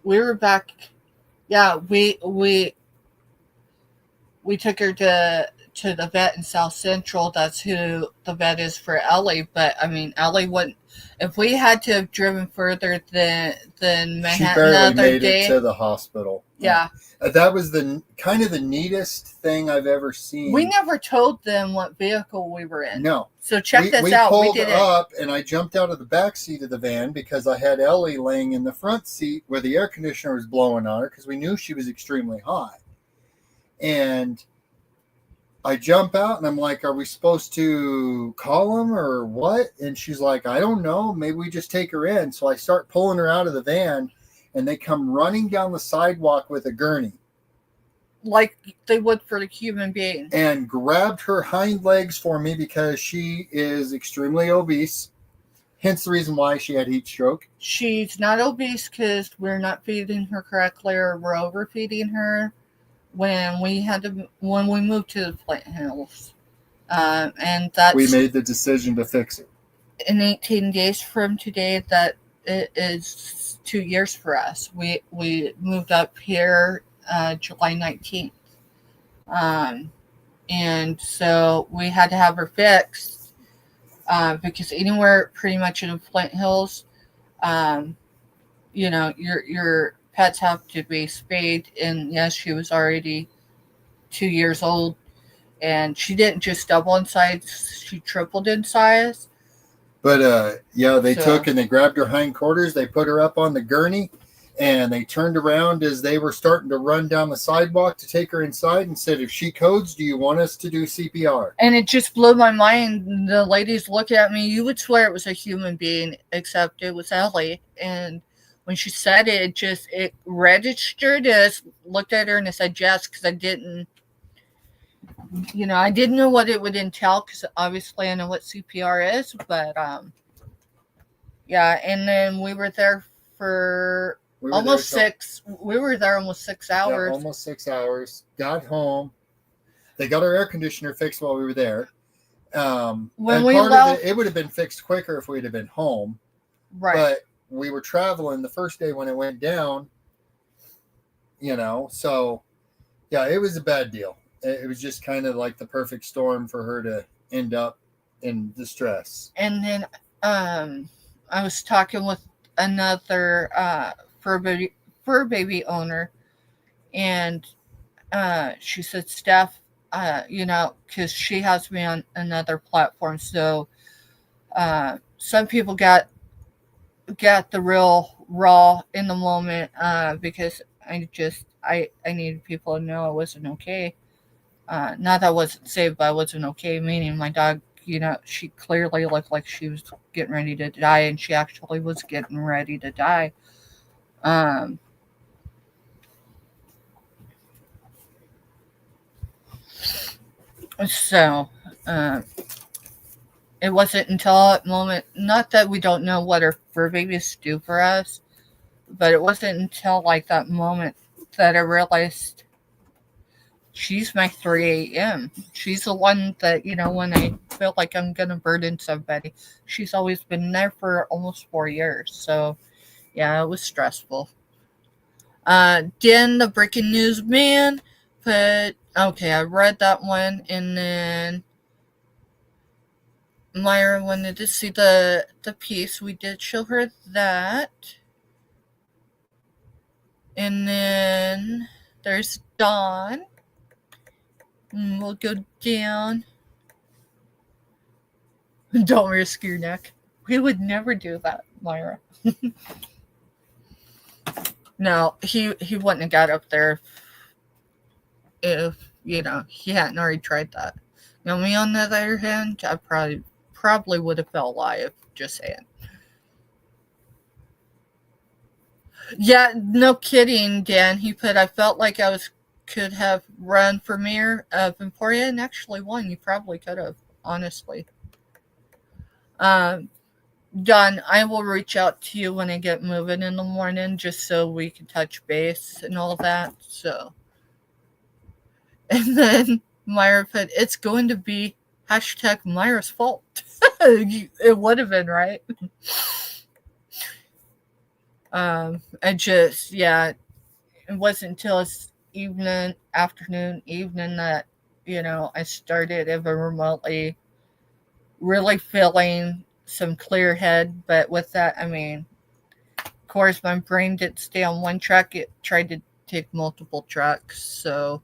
Speaker 2: we were back. Yeah, we took her to the vet in South Central. That's who the vet is for Ellie. But Ellie wouldn't. If we had to have driven further than Manhattan,
Speaker 1: she barely made it to the hospital.
Speaker 2: Yeah,
Speaker 1: that was the kind of the neatest thing I've ever seen.
Speaker 2: We never told them what vehicle we were in.
Speaker 1: No.
Speaker 2: So check this out.
Speaker 1: We pulled up, and I jumped out of the back seat of the van because I had Ellie laying in the front seat where the air conditioner was blowing on her because we knew she was extremely hot. And I jump out and I'm like, are we supposed to call him or what? And she's like, I don't know. Maybe we just take her in. So I start pulling her out of the van and they come running down the sidewalk with a gurney.
Speaker 2: like they would for the human being.
Speaker 1: and grabbed her hind legs for me because she is extremely obese. Hence the reason why she had heat stroke.
Speaker 2: She's not obese because we're not feeding her correctly or we're overfeeding her. When we moved to the Flint Hills, and that's
Speaker 1: We made the decision to fix it.
Speaker 2: in 18 days from today. That it is 2 years for us. We moved up here July 19th, and so we had to have her fixed because anywhere pretty much in the Flint Hills, your pets have to be spayed. And yes, she was already 2 years old, and she didn't just double in size, she tripled in size.
Speaker 1: But they took and they grabbed her hindquarters, they put her up on the gurney, and they turned around as they were starting to run down the sidewalk to take her inside and said, if she codes, do you want us to do CPR?
Speaker 2: And it just blew my mind. The ladies looked at me. You would swear it was a human being, except it was Ellie. And when she said it, it registered as, looked at her and I said yes, because I didn't know what it would entail, because obviously I know what CPR is, but and then we were there for almost 6 hours.
Speaker 1: Yeah, almost 6 hours. Got home. They got our air conditioner fixed while we were there.
Speaker 2: When we left,
Speaker 1: it would have been fixed quicker if we'd have been home.
Speaker 2: Right.
Speaker 1: But we were traveling the first day when it went down, so yeah, it was a bad deal. It was just kind of like the perfect storm for her to end up in distress.
Speaker 2: And then I was talking with another fur baby owner, and she said, Steph, because she has me on another platform, so some people got the real raw in the moment, because I needed people to know I wasn't okay. Not that I wasn't saved, but I wasn't okay, meaning my dog, she clearly looked like she was getting ready to die, and she actually was getting ready to die. So it wasn't until that moment, not that we don't know what our fur babies do for us, but it wasn't until like that moment that I realized she's my 3 a.m. She's the one that, when I feel like I'm going to burden somebody, she's always been there for almost 4 years. So, yeah, it was stressful. Dan, the breaking news man, okay, I read that one, and then Myra wanted to see the piece. We did show her that. And then there's Dawn. And we'll go down. Don't risk your neck. We would never do that, Myra. No, he wouldn't have got up there if he hadn't already tried that. Me on the other hand, I probably would have felt alive. Just saying. Yeah, no kidding, Dan. He put, I felt like I could have run for mayor of Emporia and actually won. You probably could have, honestly. Don, I will reach out to you when I get moving in the morning, just so we can touch base and all that. So, and then Myra put, it's going to be # Myra's fault. It would have been, right? It wasn't until afternoon, evening that, I started even remotely really feeling some clear head. But with that, of course, my brain didn't stay on one track. It tried to take multiple tracks. So,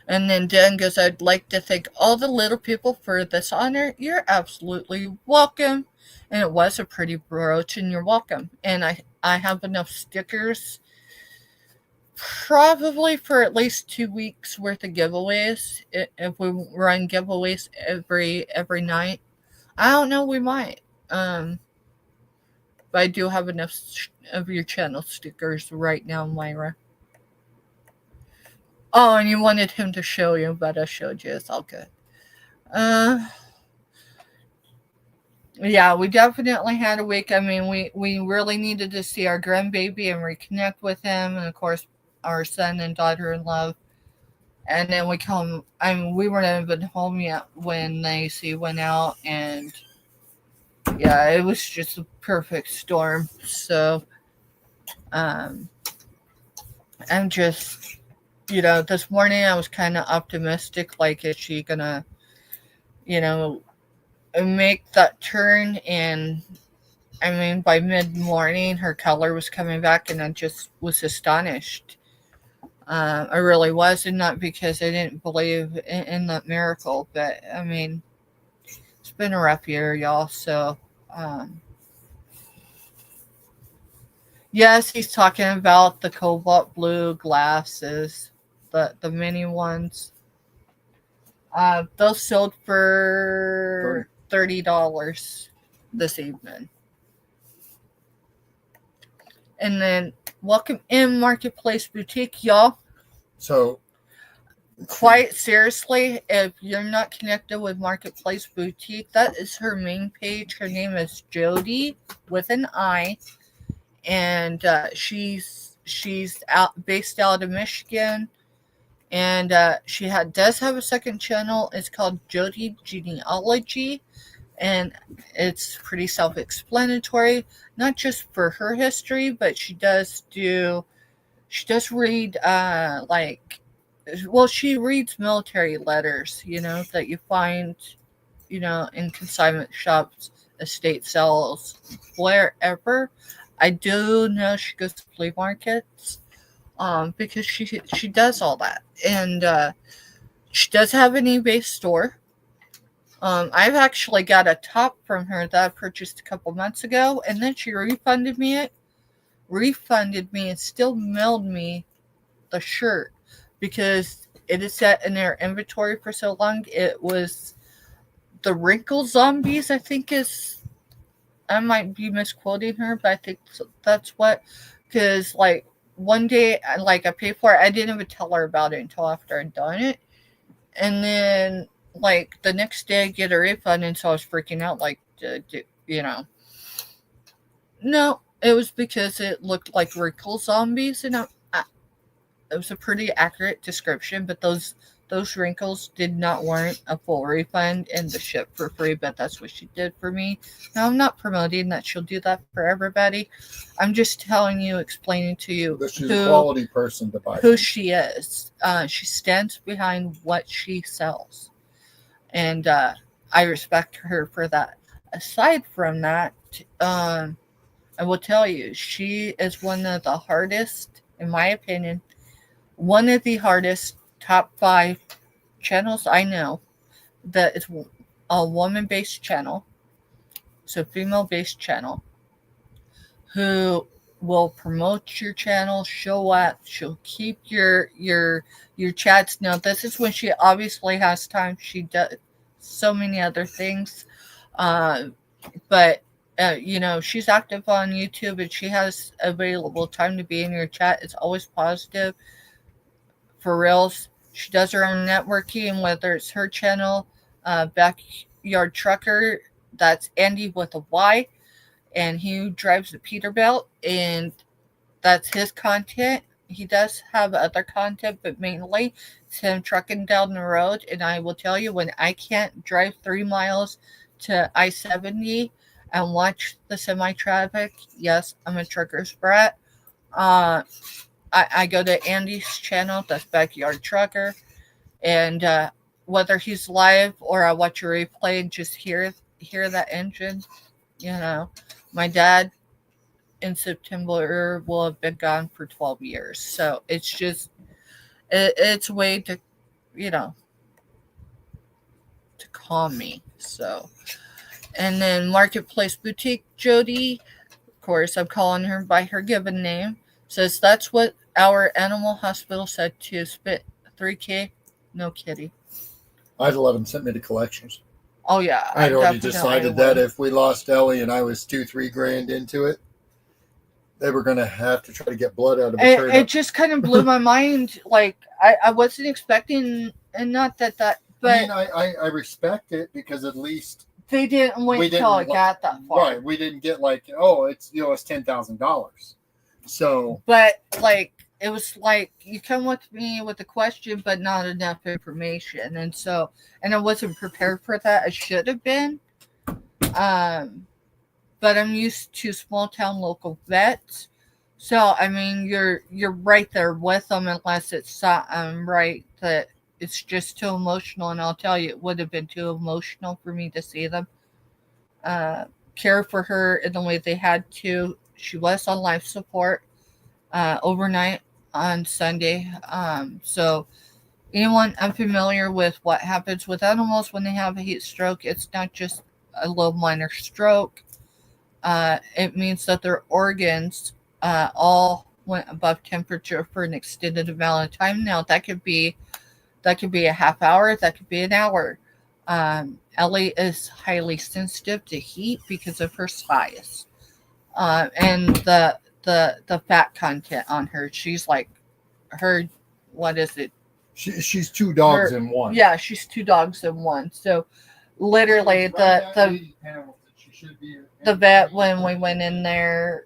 Speaker 2: and then Dan goes, I'd like to thank all the little people for this honor. You're absolutely welcome. And it was a pretty brooch, and you're welcome. And I have enough stickers probably for at least 2 weeks worth of giveaways. If we run giveaways every night, I don't know, we might. But I do have enough of your channel stickers right now, Myra. Oh, and you wanted him to show you, but I showed you. It's all good. Yeah, we definitely had a week. I mean, we really needed to see our grandbaby and reconnect with him, and of course, our son and daughter-in-law. And then we come. I mean, we weren't even home yet when Nancy went out, and yeah, it was just a perfect storm. So, I'm just, this morning I was kind of optimistic. Like, is she gonna, make that turn? And I mean, by mid-morning, her color was coming back, and I just was astonished. I really was, and not because I didn't believe in that miracle, but I mean, it's been a rough year, y'all. So, yes, he's talking about the cobalt blue glasses, the mini ones. Those sold for $30 this evening. And then, welcome in Marketplace Boutique, y'all.
Speaker 1: So,
Speaker 2: quite seriously, if you're not connected with Marketplace Boutique, that is her main page. Her name is Jody with an I, and she's based out of Michigan, and she does have a second channel. It's called Jody Genealogy, and it's pretty self-explanatory. Not just for her history, but she does read she reads military letters, that you find, in consignment shops, estate sales, wherever. I do know she goes to flea markets, because she does all that. And she does have an eBay store. I've actually got a top from her that I purchased a couple months ago, and then she refunded me and still mailed me the shirt, because it is set in their inventory for so long. It was the Wrinkle Zombies, I think I might be misquoting her, but I think that's what, because like one day, I paid for it. I didn't even tell her about it until after I'd done it. And then like the next day I get a refund, and so I was freaking out, like, no, it was because it looked like Wrinkle Zombies, and it was a pretty accurate description, but those wrinkles did not warrant a full refund and the ship for free, but that's what she did for me. Now, I'm not promoting that she'll do that for everybody. I'm just telling you, explaining to you
Speaker 1: that she's a quality person to buy
Speaker 2: who she is. She stands behind what she sells, and I respect her for that. Aside from that, I will tell you, she is one of the hardest, in my opinion, one of the hardest top 5 channels I know that is a woman-based channel, so female-based channel, who will promote your channel, show up, she'll keep your chats. Now, this is when she obviously has time. She does so many other things, but she's active on YouTube, and she has available time to be in your chat. It's always positive. For reals. She does her own networking, whether it's her channel, Backyard Trucker, that's Andy with a Y, and he drives the Peterbilt, and that's his content. He does have other content, but mainly it's him trucking down the road. And I will tell you, when I can't drive 3 miles to I-70 and watch the semi-traffic, yes, I'm a trucker's brat. I go to Andy's channel, that's Backyard Trucker, and whether he's live or I watch a replay and just hear that engine, my dad in September will have been gone for 12 years. So it's just, it's a way to, to calm me. So, and then Marketplace Boutique Jody, of course, I'm calling her by her given name, says that's what our animal hospital said to spit $3K. No kitty.
Speaker 1: I'd 11 sent me the collections.
Speaker 2: Oh yeah,
Speaker 1: I'd already
Speaker 2: definitely
Speaker 1: decided that if we lost Ellie and I was $2-3 grand into it, they were going to have to try to get blood out of a
Speaker 2: it
Speaker 1: turnip.
Speaker 2: just kind of blew my mind. Like I wasn't expecting, and not that, but
Speaker 1: I mean, I respect it because at least
Speaker 2: they didn't wait
Speaker 1: we
Speaker 2: till
Speaker 1: didn't
Speaker 2: it got that far.
Speaker 1: right. We didn't get like, oh, it's it's $10,000. So,
Speaker 2: But like it was like you come with me with a question, but not enough information, and I wasn't prepared for that. I should have been. But I'm used to small town local vets. So I mean, you're right there with them, unless it's right that it's just too emotional. And I'll tell you, it would have been too emotional for me to see them uh, care for her in the way they had to. She was on life support overnight on Sunday. So anyone unfamiliar with what happens with animals when they have a heat stroke, it's not just a low minor stroke. It means that their organs all went above temperature for an extended amount of time. Now that could be a half hour, that could be an hour. Ellie is highly sensitive to heat because of her size and the fat content on her. She's like her, what is it?
Speaker 1: she's two dogs in one.
Speaker 2: Yeah, she's two dogs in one. So literally the vet, when we went in there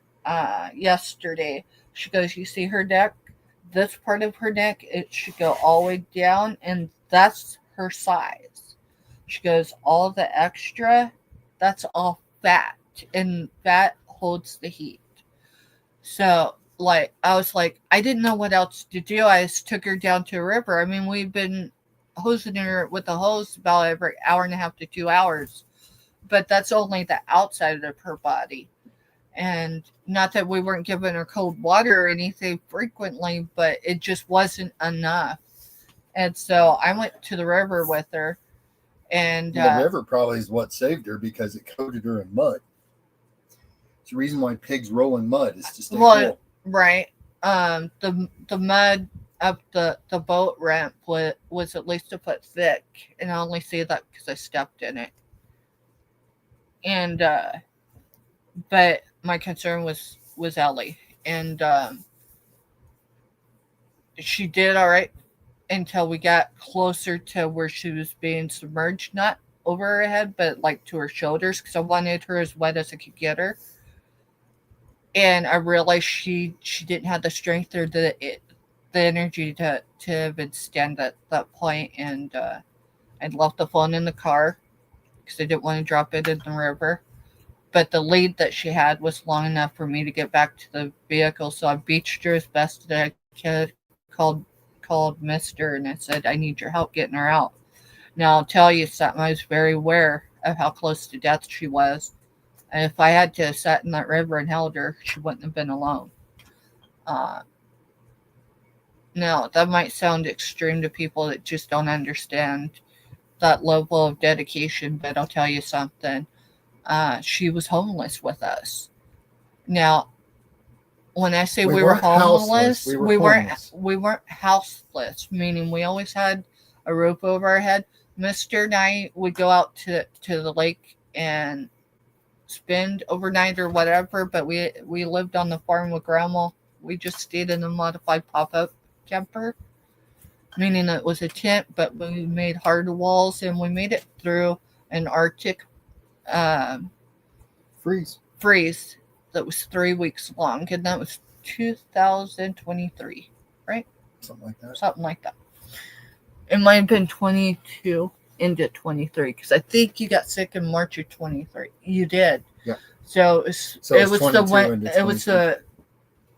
Speaker 2: yesterday, she goes, you see her neck, this part of her neck, it should go all the way down, and that's her size. She goes, all the extra, that's all fat, and fat holds the heat. So like I was like, I didn't know what else to do. I just took her down to a river. I mean, we've been hosing her with a hose about every hour and a half to 2 hours, but that's only the outside of her body. And not that we weren't giving her cold water or anything frequently, but it just wasn't enough. And so I went to the river with her, and
Speaker 1: the river probably is what saved her because it coated her in mud. It's the reason why pigs roll in mud is to stay cool.
Speaker 2: Right. The mud up the boat ramp was at least a foot thick, and I only see that because I stepped in it. And but my concern was Ellie, and she did all right until we got closer to where she was being submerged, not over her head, but like to her shoulders, because I wanted her as wet as I could get her. And I realized she didn't have the strength or the energy to even stand at that point, and I'd left the phone in the car because I didn't want to drop it in the river. But the lead that she had was long enough for me to get back to the vehicle, so I beached her as best that I could. Called Mister, and I said, I need your help getting her out. Now I'll tell you something. I was very aware of how close to death she was. And if I had to have sat in that river and held her, she wouldn't have been alone. Now, that might sound extreme to people that just don't understand that level of dedication, but I'll tell you something. She was homeless with us. Now, when I say we were homeless, we weren't houseless, meaning we always had a roof over our head. Mr. and I would go out to the lake and spend overnight or whatever, but we lived on the farm with Grandma. We just stayed in a modified pop-up camper, meaning it was a tent, but we made hard walls, and we made it through an Arctic freeze that was 3 weeks long, and that was 2023, right?
Speaker 1: Something like that.
Speaker 2: It might have been 22 into 23, because I think you got sick in March of 23. You did.
Speaker 1: Yeah.
Speaker 2: So it was the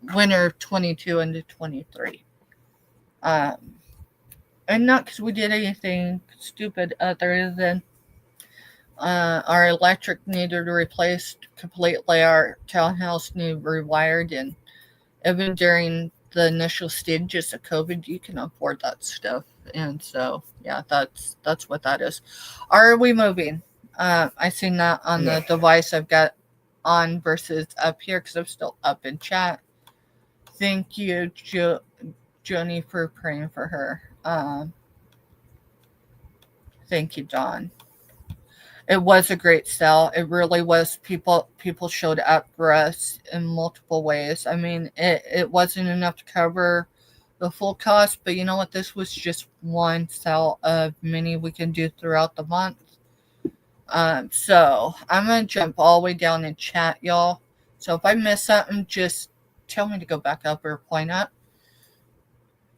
Speaker 2: winter of 22 into 23. And not because we did anything stupid other than our electric needed replaced completely. Our townhouse needed rewired, and even during the initial stages of COVID, you can afford that stuff. And so, yeah, that's what that is. Are we moving? I seen that on the device I've got on versus up here, because I'm still up in chat. Thank you, Joni, for praying for her. Thank you, John. It was a great sale. It really was. People showed up for us in multiple ways. I mean, it wasn't enough to cover the full cost, but you know what? This was just one sale of many we can do throughout the month. So I'm gonna jump all the way down in chat, y'all. So if I miss something, just tell me to go back up or point up.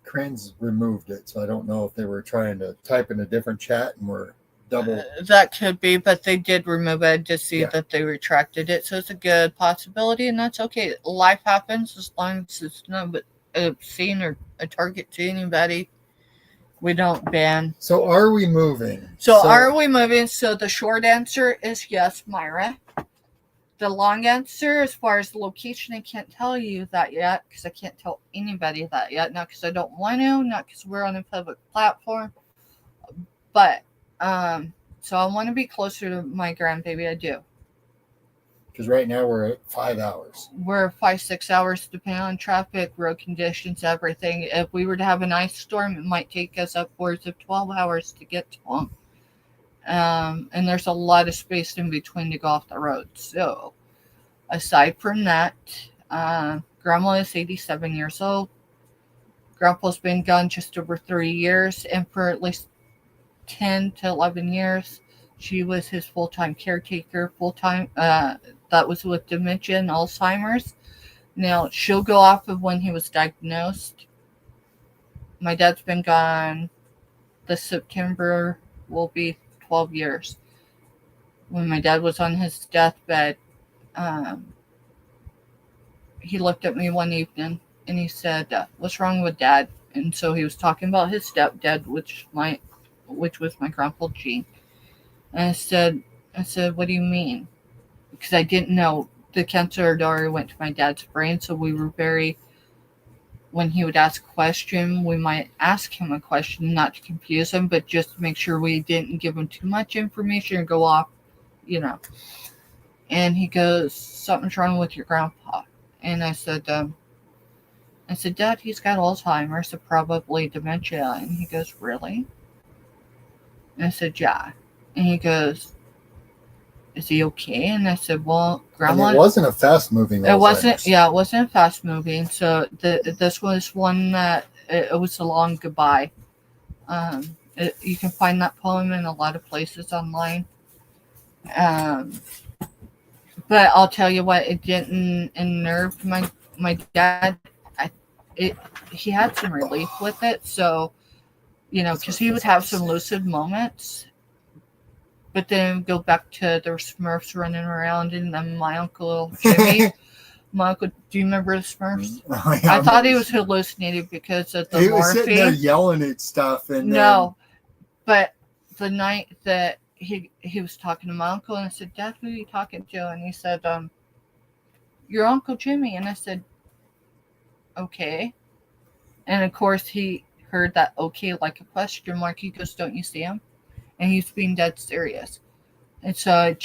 Speaker 1: Kranz removed it, so I don't know if they were trying to type in a different chat and were double.
Speaker 2: That could be, but they did remove it. I did see
Speaker 1: Yeah.
Speaker 2: that they retracted it, so it's a good possibility, and that's okay. Life happens as long as it's not obscene or a target to anybody. We don't ban.
Speaker 1: So are we moving?
Speaker 2: So are we moving? So the short answer is yes, Myra. The long answer, as far as the location, I can't tell you that yet because I can't tell anybody that yet. Not because I don't want to, not because we're on a public platform, but so I want to be closer to my grandbaby. I do.
Speaker 1: Because right now we're at 5 hours.
Speaker 2: We're 5-6 hours depending on traffic, road conditions, everything. If we were to have an ice storm, it might take us upwards of 12 hours to get to them. And there's a lot of space in between to go off the road. So aside from that, Grandma is 87 years old. Grandpa's been gone just over 3 years, and for at least 10 to 11 years, she was his full-time caretaker, that was with dementia and Alzheimer's. Now, she'll go off of when he was diagnosed. My dad's been gone. This September will be 12 years. When my dad was on his deathbed, he looked at me one evening and he said, "What's wrong with Dad?" And so he was talking about his stepdad, which was my grandpa Gene. And I said, "What do you mean?" Because I didn't know the cancer had already went to my dad's brain, so we were when he would ask a question, we might ask him a question, not to confuse him, but just to make sure we didn't give him too much information or go off, And he goes, "Something's wrong with your grandpa." And I said, "Dad, he's got Alzheimer's, so probably dementia." And he goes, "Really?" And I said, "Yeah." And he goes, "Is he okay?" And I said, "Well, Grandma..."
Speaker 1: And it wasn't a fast-moving
Speaker 2: It
Speaker 1: Alzheimer's.
Speaker 2: it wasn't fast-moving. So this was one that, it was a long goodbye. You can find that poem in a lot of places online. But I'll tell you what, it didn't unnerve my dad. He had some relief with it. So, because he would have some lucid moments. But then go back to the Smurfs running around, and then my Uncle Jimmy. My uncle, do you remember the Smurfs?
Speaker 1: Oh, yeah,
Speaker 2: I thought he was hallucinating because of the
Speaker 1: he
Speaker 2: morphine.
Speaker 1: was sitting there yelling at stuff. And
Speaker 2: no, but the night that he was talking to my uncle, and I said, "Dad, who are you talking to?" And he said, "Your Uncle Jimmy." And I said, "Okay." And of course he heard that "okay" like a question mark. He goes, "Don't you see him?" And he's being dead serious. And so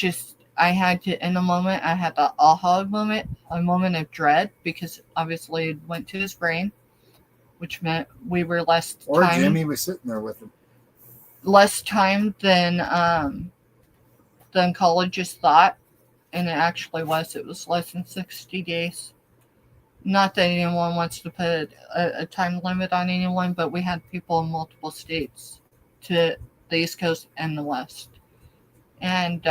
Speaker 2: I had to, in a moment, I had the aha moment, a moment of dread, because obviously it went to his brain, which meant we were less time.
Speaker 1: Or Jimmy was sitting there with him.
Speaker 2: Less time than the oncologist thought, and it actually was. It was less than 60 days. Not that anyone wants to put a time limit on anyone, but we had people in multiple states, to the East Coast and the West. And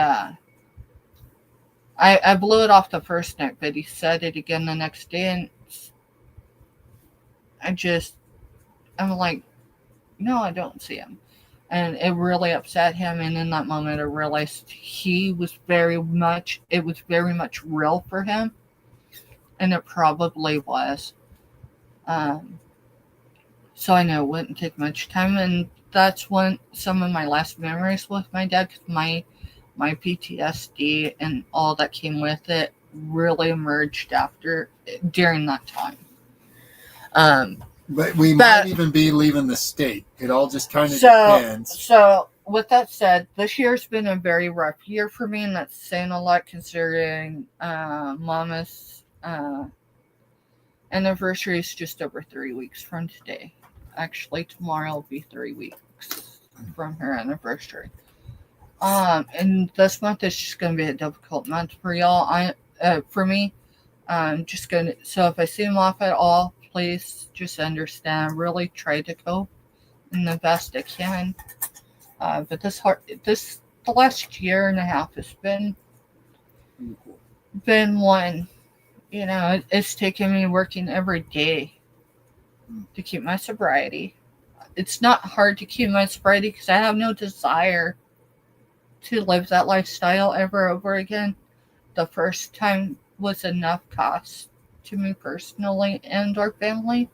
Speaker 2: I blew it off the first night, but he said it again the next day, and I'm like, "No, I don't see him." And it really upset him, and in that moment I realized it was very much real for him, and it probably was. So I know it wouldn't take much time, and that's some of my last memories with my dad, because my PTSD and all that came with it really emerged during that time.
Speaker 1: But we might even be leaving the state. It all just kind of depends.
Speaker 2: So with that said, this year's been a very rough year for me, and that's saying a lot considering Mama's anniversary is just over 3 weeks from today. Actually, tomorrow will be 3 weeks from her anniversary. And this month is just going to be a difficult month for y'all. For me, I'm just going to, so if I seem off at all, please just understand. I really try to cope in the best I can. But the last year and a half has been one, it's taken me working every day to keep my sobriety. It's not hard to keep my sobriety because I have no desire to live that lifestyle ever over again. The first time was enough cost to me personally and our family.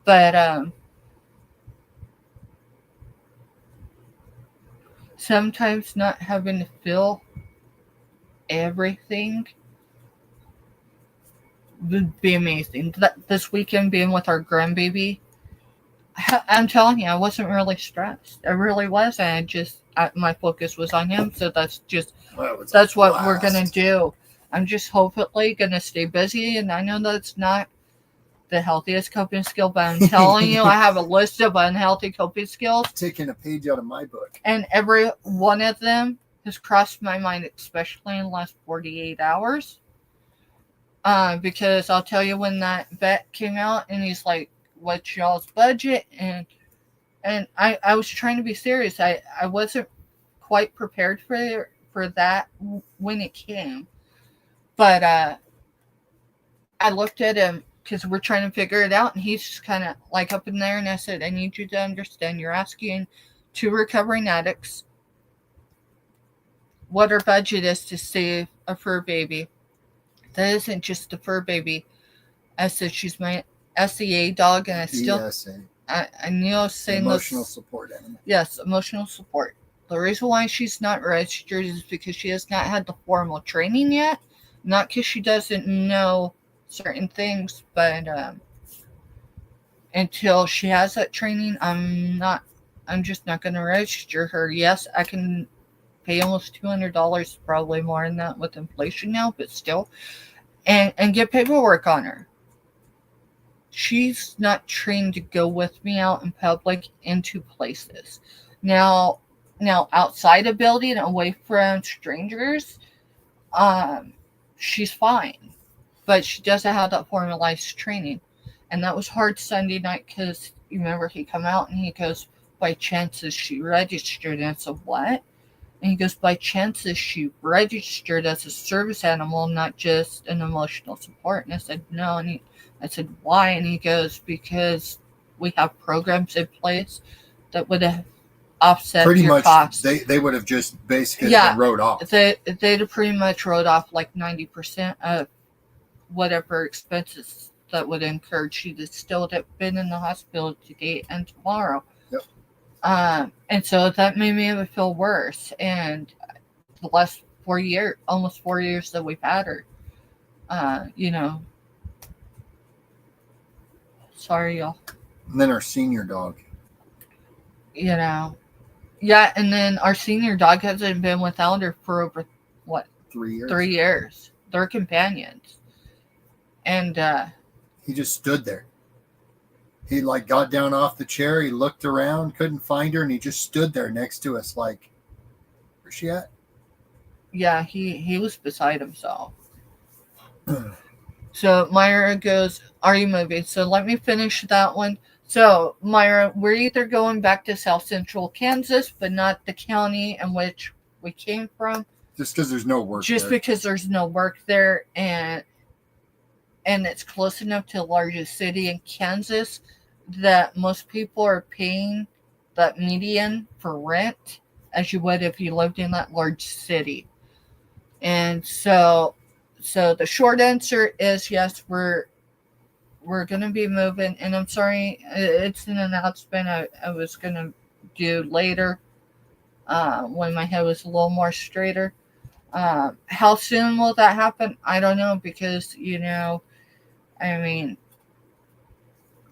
Speaker 2: But sometimes not having to feel everything would be amazing. This weekend being with our grandbaby, I'm telling you, I wasn't really stressed. I really wasn't. My focus was on him. So that's what we're going to do. I'm just hopefully going to stay busy. And I know that's not the healthiest coping skill, but I'm telling you, I have a list of unhealthy coping skills.
Speaker 1: Taking a page out of my book.
Speaker 2: And every one of them has crossed my mind, especially in the last 48 hours. Because I'll tell you, when that vet came out and he's like, what's y'all's budget? And I was trying to be serious. I wasn't quite prepared for that when it came. But I looked at him because we're trying to figure it out, and he's just kind of like up in there, and I said, I need you to understand, you're asking 2 recovering addicts what our budget is to save a fur baby. That isn't just a fur baby. I said, she's my SEA dog, and I knew I was saying
Speaker 1: emotional support animal.
Speaker 2: Yes, emotional support. The reason why she's not registered is because she has not had the formal training yet. Not because she doesn't know certain things, but until she has that training, I'm just not going to register her. Yes, I can pay almost $200, probably more than that with inflation now, but still, and get paperwork on her. She's not trained to go with me out in public into places. Now outside a building, away from strangers, she's fine, but she doesn't have that formalized training. And that was hard Sunday night because you remember he come out and he goes, by chance is she registered? And I said, what? And he goes, by chance is she registered as a service animal, not just an emotional support? And I said, no. And I said, why? And he goes, because we have programs in place that would have offset
Speaker 1: pretty
Speaker 2: your
Speaker 1: much
Speaker 2: costs.
Speaker 1: They would have just basically wrote off.
Speaker 2: They'd have pretty much wrote off like 90% of whatever expenses that would incur. She'd still have been in the hospital today and tomorrow.
Speaker 1: Yep.
Speaker 2: And so that made me feel worse. And the last 4 years, almost 4 years that we've had her, sorry, y'all.
Speaker 1: And then our senior dog.
Speaker 2: Yeah, and then our senior dog hasn't been without her for over,
Speaker 1: 3 years?
Speaker 2: 3 years. They're companions. And
Speaker 1: he just stood there. He got down off the chair, he looked around, couldn't find her, and he just stood there next to us like, where's she at?
Speaker 2: Yeah, he was beside himself. So Myra goes, are you moving? So let me finish that one. So, Myra, we're either going back to South Central Kansas, but not the county in which we came from.
Speaker 1: Just because there's no work there.
Speaker 2: Because there's no work there, and it's close enough to the largest city in Kansas that most people are paying that median for rent as you would if you lived in that large city. And so the short answer is yes, we're going to be moving, and I'm sorry, it's an announcement I was going to do later when my head was a little more straighter. How soon will that happen? I don't know, because,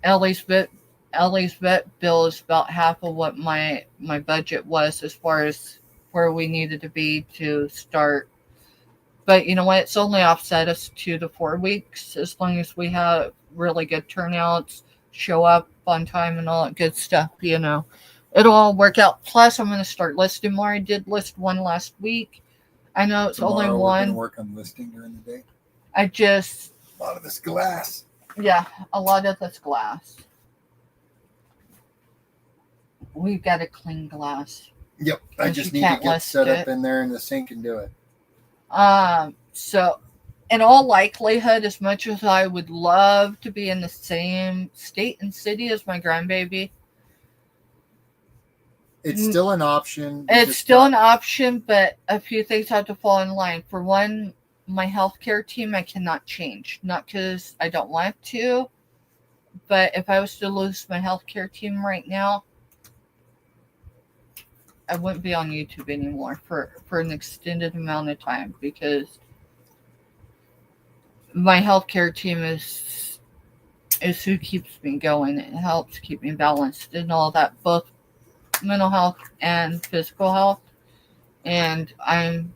Speaker 2: Ellie's vet bill is about half of what my budget was as far as where we needed to be to start. But you know what? It's only offset us 2 to 4 weeks as long as we have really good turnouts, show up on time and all that good stuff, it'll all work out. Plus, I'm going to start listing more. I did list one last week. I know it's only
Speaker 1: Tomorrow
Speaker 2: one.
Speaker 1: We're gonna work on listing during the day.
Speaker 2: I just,
Speaker 1: A lot of this glass.
Speaker 2: yeah, a lot of this glass. We've got to clean glass.
Speaker 1: Yep. I
Speaker 2: Because
Speaker 1: just
Speaker 2: you
Speaker 1: need to
Speaker 2: can't
Speaker 1: get
Speaker 2: list
Speaker 1: set up
Speaker 2: it.
Speaker 1: in there in the sink and do it.
Speaker 2: So in all likelihood, as much as I would love to be in the same state and city as my grandbaby,
Speaker 1: It's still an option.
Speaker 2: it's still an option, but a few things have to fall in line. For one, my healthcare team I cannot change. Not because I don't want to, but if I was to lose my healthcare team right now, I wouldn't be on YouTube anymore for an extended amount of time, because my healthcare team is who keeps me going. It helps keep me balanced and all that, both mental health and physical health. And I'm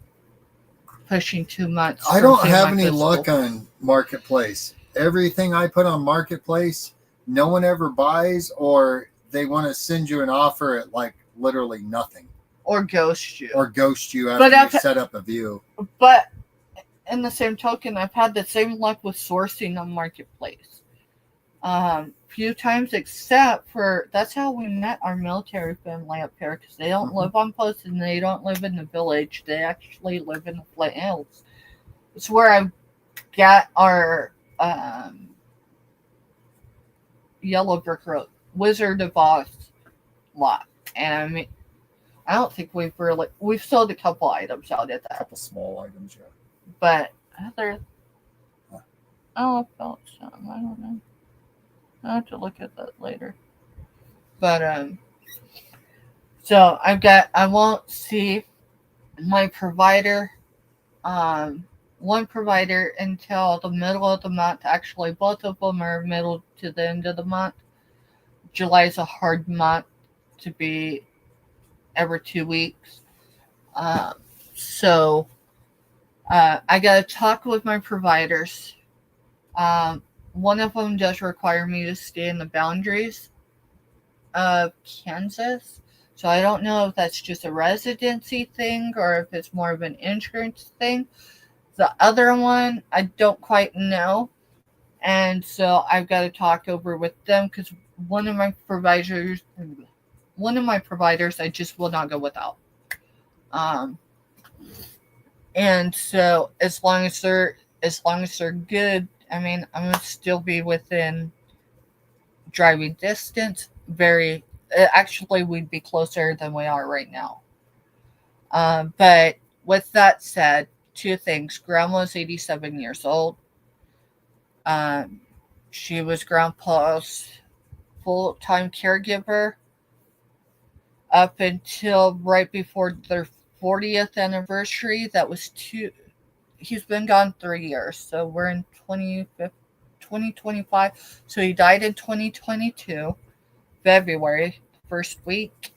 Speaker 2: pushing 2 months.
Speaker 1: I
Speaker 2: from
Speaker 1: don't
Speaker 2: seeing
Speaker 1: have
Speaker 2: my
Speaker 1: any
Speaker 2: physical.
Speaker 1: luck on Marketplace. Everything I put on Marketplace, no one ever buys, or they want to send you an offer at like literally nothing,
Speaker 2: Or ghost you.
Speaker 1: or ghost you
Speaker 2: But
Speaker 1: after you set up a view.
Speaker 2: But in the same token, I've had the same luck with sourcing on Marketplace. Few times, except for that's how we met our military family up here, because they don't live on post and they don't live in the village. They actually live in the Flint Hills. It's where I got our Yellow Brick Road Wizard of Oz lot. And I mean, I don't think we've sold a couple items out at
Speaker 1: A
Speaker 2: that,
Speaker 1: couple small items, yeah.
Speaker 2: but other. Oh, I felt something. I don't know. I'll have to look at that later. But so I won't see my provider, one provider until the middle of the month. Actually, both of them are middle to the end of the month. July is a hard month to be every 2 weeks. So I got to talk with my providers. One of them does require me to stay in the boundaries of Kansas. So I don't know if that's just a residency thing or if it's more of an insurance thing. The other one, I don't quite know. And so I've got to talk over with them, because one of my providers I just will not go without. And so as long as they're good, I mean, I'm gonna still be within driving distance. Actually, we'd be closer than we are right now. But with that said, two things. Grandma's 87 years old. She was Grandpa's full-time caregiver up until right before their 40th anniversary. He's been gone 3 years, so we're in 2025. So he died in 2022, February, first week.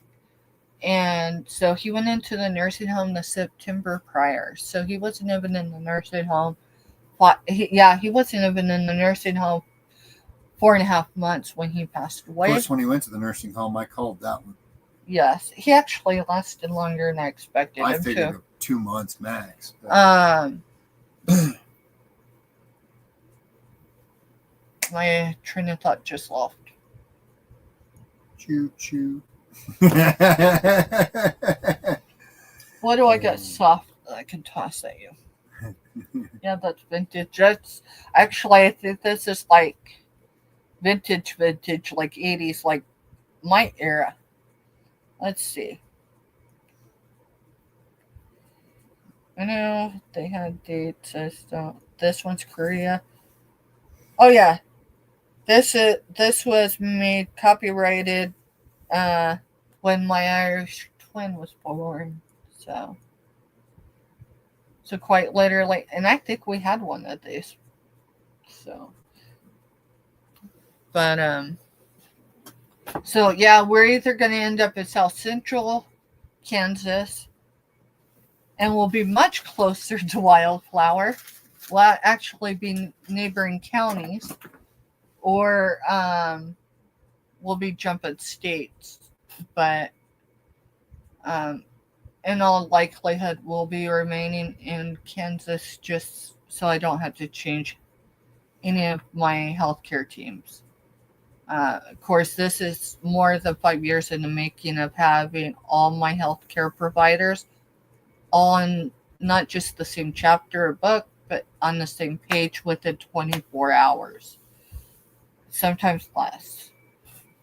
Speaker 2: And so he went into the nursing home the September prior. So he wasn't even in the nursing home. He wasn't even in the nursing home 4.5 months when he passed away.
Speaker 1: Of course, when he went to the nursing home, I called that one.
Speaker 2: Yes, he actually lasted longer than I expected
Speaker 1: I
Speaker 2: him
Speaker 1: figured
Speaker 2: to.
Speaker 1: 2 months max.
Speaker 2: My train of thought just left.
Speaker 1: Choo choo.
Speaker 2: What do I got soft that I can toss at you? Yeah, that's vintage. I think this is like vintage, like 80s, like my era. Let's see. I know they had dates. This one's Korea. Oh yeah, this was made copyrighted when my Irish twin was born. So quite literally, and I think we had one of these. So, but so yeah, we're either going to end up in South Central Kansas, and we'll be much closer to Wildflower. We'll actually be neighboring counties, or we'll be jumping states but in all likelihood, will be remaining in Kansas just so I don't have to change any of my healthcare teams. Of course, this is more than 5 years in the making of having all my healthcare providers on not just the same chapter or book, but on the same page within 24 hours, sometimes less.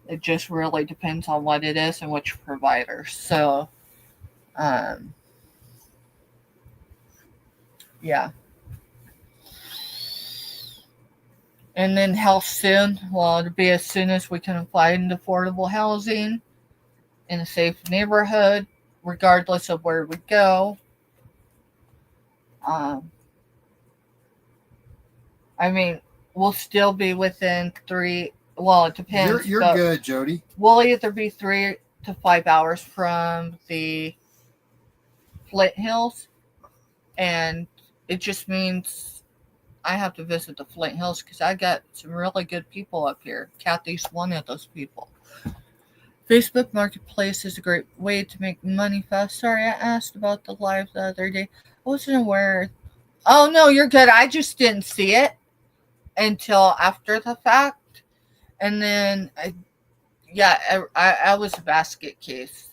Speaker 2: It just really depends on what it is and which provider. So, um, yeah. And then how soon? Well, it'll be as soon as we can find affordable housing in a safe neighborhood, regardless of where we go. Um, I mean, we'll still be within 3. Well, it depends.
Speaker 1: You're
Speaker 2: but
Speaker 1: good, Jody.
Speaker 2: We'll either be 3 to 5 hours from the Flint Hills, and it just means I have to visit the Flint Hills because I got some really good people up here. Kathy's one of those people. Facebook Marketplace is a great way to make money fast. Sorry, I asked about the live the other day. I wasn't aware. Oh, no, you're good. I just didn't see it until after the fact. And then, I was a basket case.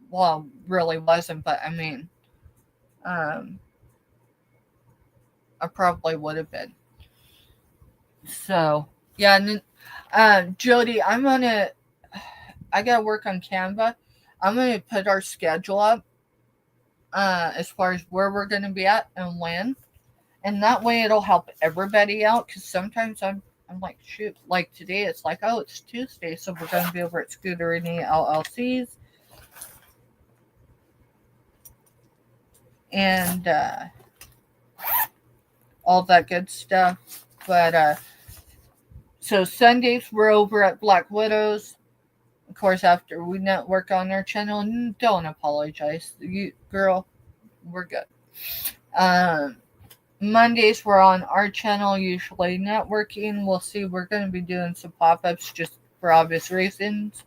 Speaker 2: Well, really wasn't, but I mean, I probably would have been. So, yeah, and then, Jody, I gotta work on Canva. I'm gonna put our schedule up, as far as where we're gonna be at and when, and that way it'll help everybody out. Because sometimes I'm like, shoot, like today it's like, oh, it's Tuesday, so we're gonna be over at Scooterini LLC's, and all that good stuff. But so Sundays we're over at Black Widows. Of course, after we network on our channel, don't apologize, you girl, we're good. Mondays we're on our channel, usually networking. We'll see. We're going to be doing some pop-ups just for obvious reasons.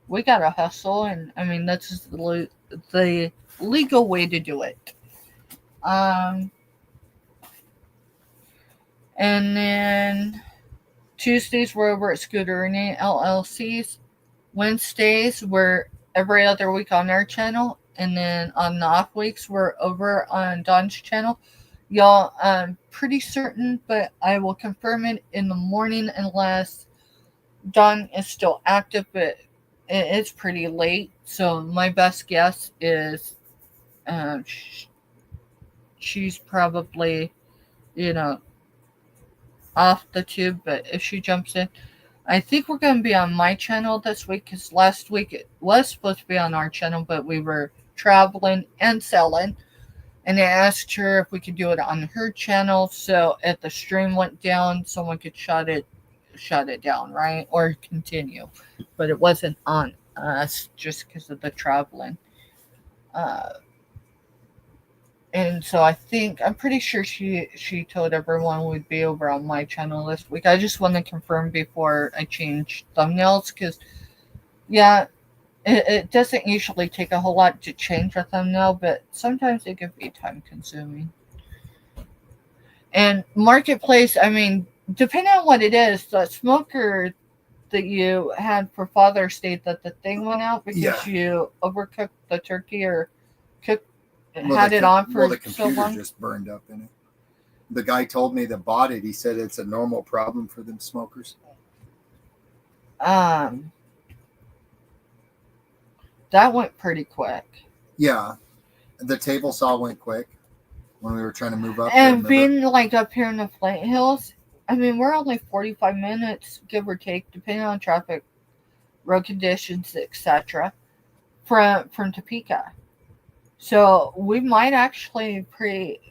Speaker 2: We got to hustle, and I mean that's the legal way to do it. And then Tuesdays we're over at Scooterini LLC's. Wednesdays we're every other week on our channel, and then on the off weeks we're over on Don's channel. Y'all, I'm pretty certain, but I will confirm it in the morning unless Don is still active, but it's pretty late. So my best guess is she's probably, off the tube, but if she jumps in, I think we're going to be on my channel this week because last week it was supposed to be on our channel, but we were traveling and selling. And I asked her if we could do it on her channel, so if the stream went down, someone could shut it down, right? Or continue. But it wasn't on us just because of the traveling. And so I'm pretty sure she told everyone we'd be over on my channel this week. I just want to confirm before I change thumbnails because, yeah, it doesn't usually take a whole lot to change a thumbnail, but sometimes it can be time consuming. And Marketplace, I mean, depending on what it is, the smoker that you had for Father's Day, that the thing went out because you overcooked the turkey or had it on for
Speaker 1: the
Speaker 2: so long.
Speaker 1: computer just burned up in it. The guy told me that bought it. He said it's a normal problem for them smokers.
Speaker 2: That went pretty quick.
Speaker 1: Yeah, the table saw went quick when we were trying to move up.
Speaker 2: And being like up here in the Flint Hills, I mean, we're only 45 minutes, give or take, depending on traffic, road conditions, etc., from Topeka. So we might actually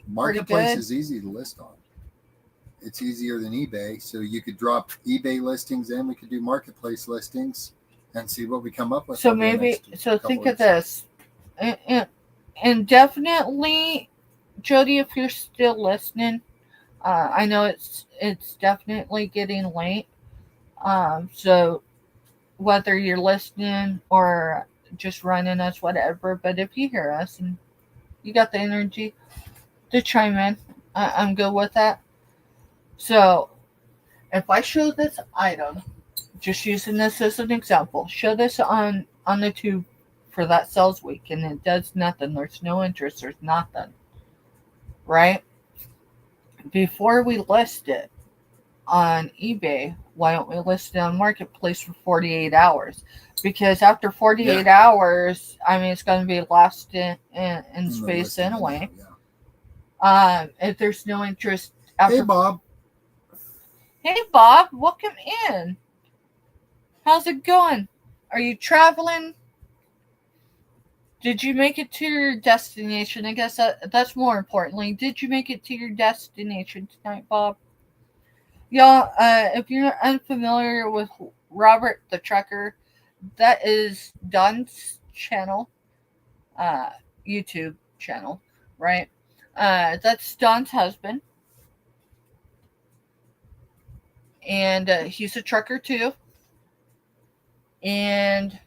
Speaker 1: Marketplace
Speaker 2: good.
Speaker 1: is easy to list on. It's easier than eBay, so you could drop eBay listings in. We could do Marketplace listings and see what we come up with.
Speaker 2: So maybe, so think of this, and definitely, Jody, if you're still listening, I know it's definitely getting late. So whether you're listening or just running us, whatever. But if you hear us and you got the energy to chime in, I'm good with that. So if I show this item, just using this as an example, show this on the tube for that sales week and it does nothing, there's no interest, there's nothing, right? Before we list it on eBay, why don't we list it on Marketplace for 48 hours? Because after 48 hours, I mean, it's going to be lost in space anyway. If there's no interest after.
Speaker 1: Hey, Bob.
Speaker 2: Hey, Bob, welcome in. How's it going? Are you traveling? Did you make it to your destination? I guess that's more importantly. Did you make it to your destination tonight, Bob? Y'all, if you're unfamiliar with Robert the Trucker, that is Don's channel, YouTube channel, right? That's Don's husband. And he's a trucker too. And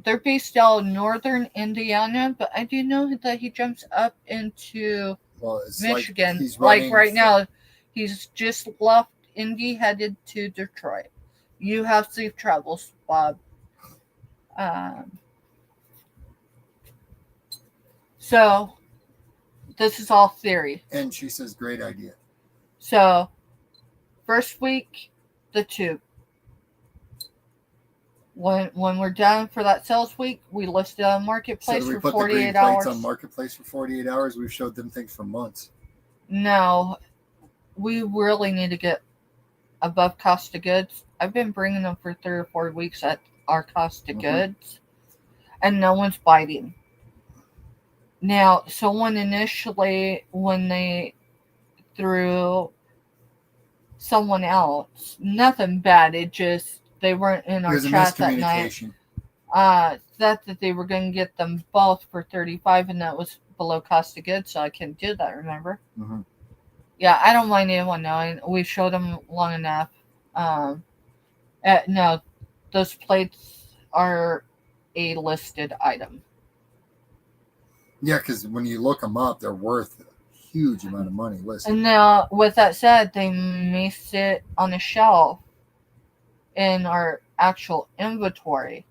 Speaker 2: they're based out of northern Indiana, but I do know that he jumps up into Michigan. Like right now, he's just left Indy, headed to Detroit. You have safe travels, Bob. So, this is all theory.
Speaker 1: And she says, great idea.
Speaker 2: So, first week, the tube. When we're done for that sales week, we list it on Marketplace for 48 hours. So we put the green plates
Speaker 1: on Marketplace for 48 hours. We've showed them things for months.
Speaker 2: No, we really need to get above cost of goods. I've been bringing them for 3 or 4 weeks at our cost of goods, and no one's biting. Now, someone initially, when they threw someone else, nothing bad, it just, they weren't in our chat that night. That they were going to get them both for $35, and that was below cost of goods, so I couldn't do that, remember?
Speaker 1: Mm-hmm.
Speaker 2: Yeah, I don't mind anyone knowing. We showed them long enough. No, those plates are a listed item.
Speaker 1: Yeah, because when you look them up, they're worth a huge amount of money listed.
Speaker 2: And now, with that said, they may sit on a shelf in our actual inventory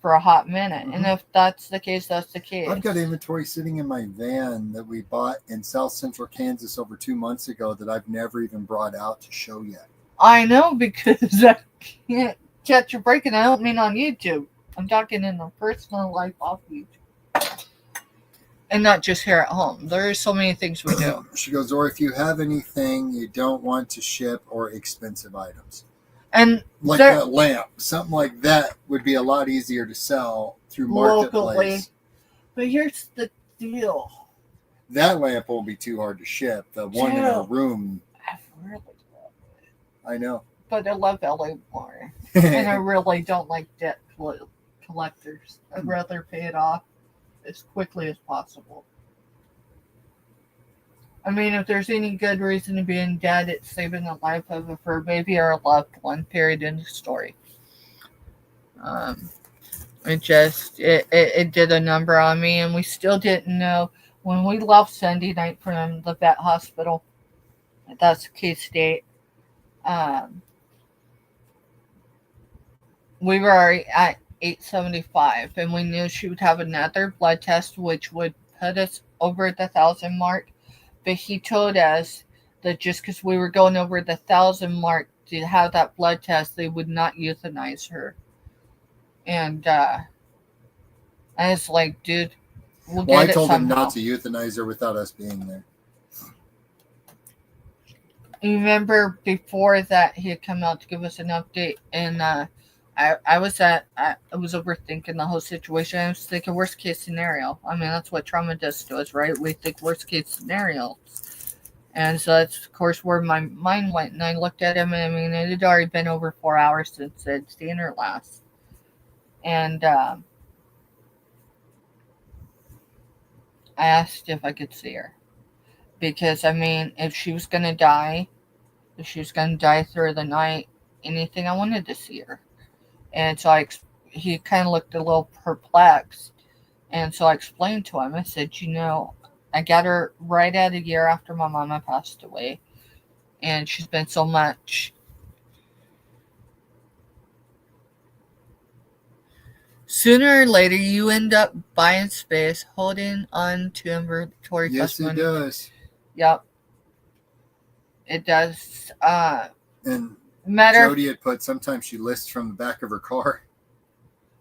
Speaker 2: for a hot minute. Mm-hmm. And if that's the case, that's the case.
Speaker 1: I've got inventory sitting in my van that we bought in South Central Kansas over 2 months ago that I've never even brought out to show yet.
Speaker 2: I know, because I can't catch a break, and I don't mean on YouTube. I'm talking in the personal life off YouTube. And not just here at home. There are so many things we do.
Speaker 1: She goes, or if you have anything you don't want to ship or expensive items.
Speaker 2: And
Speaker 1: like that lamp, something like that would be a lot easier to sell through Marketplace. Locally.
Speaker 2: But here's the deal.
Speaker 1: That lamp won't be too hard to ship. The one in our room.
Speaker 2: I really love it.
Speaker 1: I know.
Speaker 2: But I love LA more. And I really don't like debt collectors. I'd rather pay it off as quickly as possible. I mean, if there's any good reason to be in debt, it's saving the life of a fur baby or a loved one, period, in the story. It did a number on me, and we still didn't know when we left Sunday night from the vet hospital. That's K-State. We were already at 875, and we knew she would have another blood test, which would put us over the 1,000 mark. But he told us that just because we were going over the 1,000 mark to have that blood test, they would not euthanize her. And I was like, dude, we'll get it somehow.
Speaker 1: I told him not to euthanize her without us being there.
Speaker 2: You remember before that he had come out to give us an update, and I was overthinking the whole situation. I was thinking worst case scenario. I mean, that's what trauma does to us, right? We think worst case scenario. And so that's, of course, where my mind went. And I looked at him, and I mean, it had already been over 4 hours since I'd seen her last. And I asked if I could see her. Because, I mean, if she was going to die through the night, anything I wanted to see her. And so he kind of looked a little perplexed. And so I explained to him, I said, I got her right at a year after my mama passed away. And she's been so much. Sooner or later, you end up buying space, holding on to inventory.
Speaker 1: Yes, it does.
Speaker 2: Yep. It does.
Speaker 1: And
Speaker 2: Matter.
Speaker 1: Jody had put, sometimes she lists from the back of her car.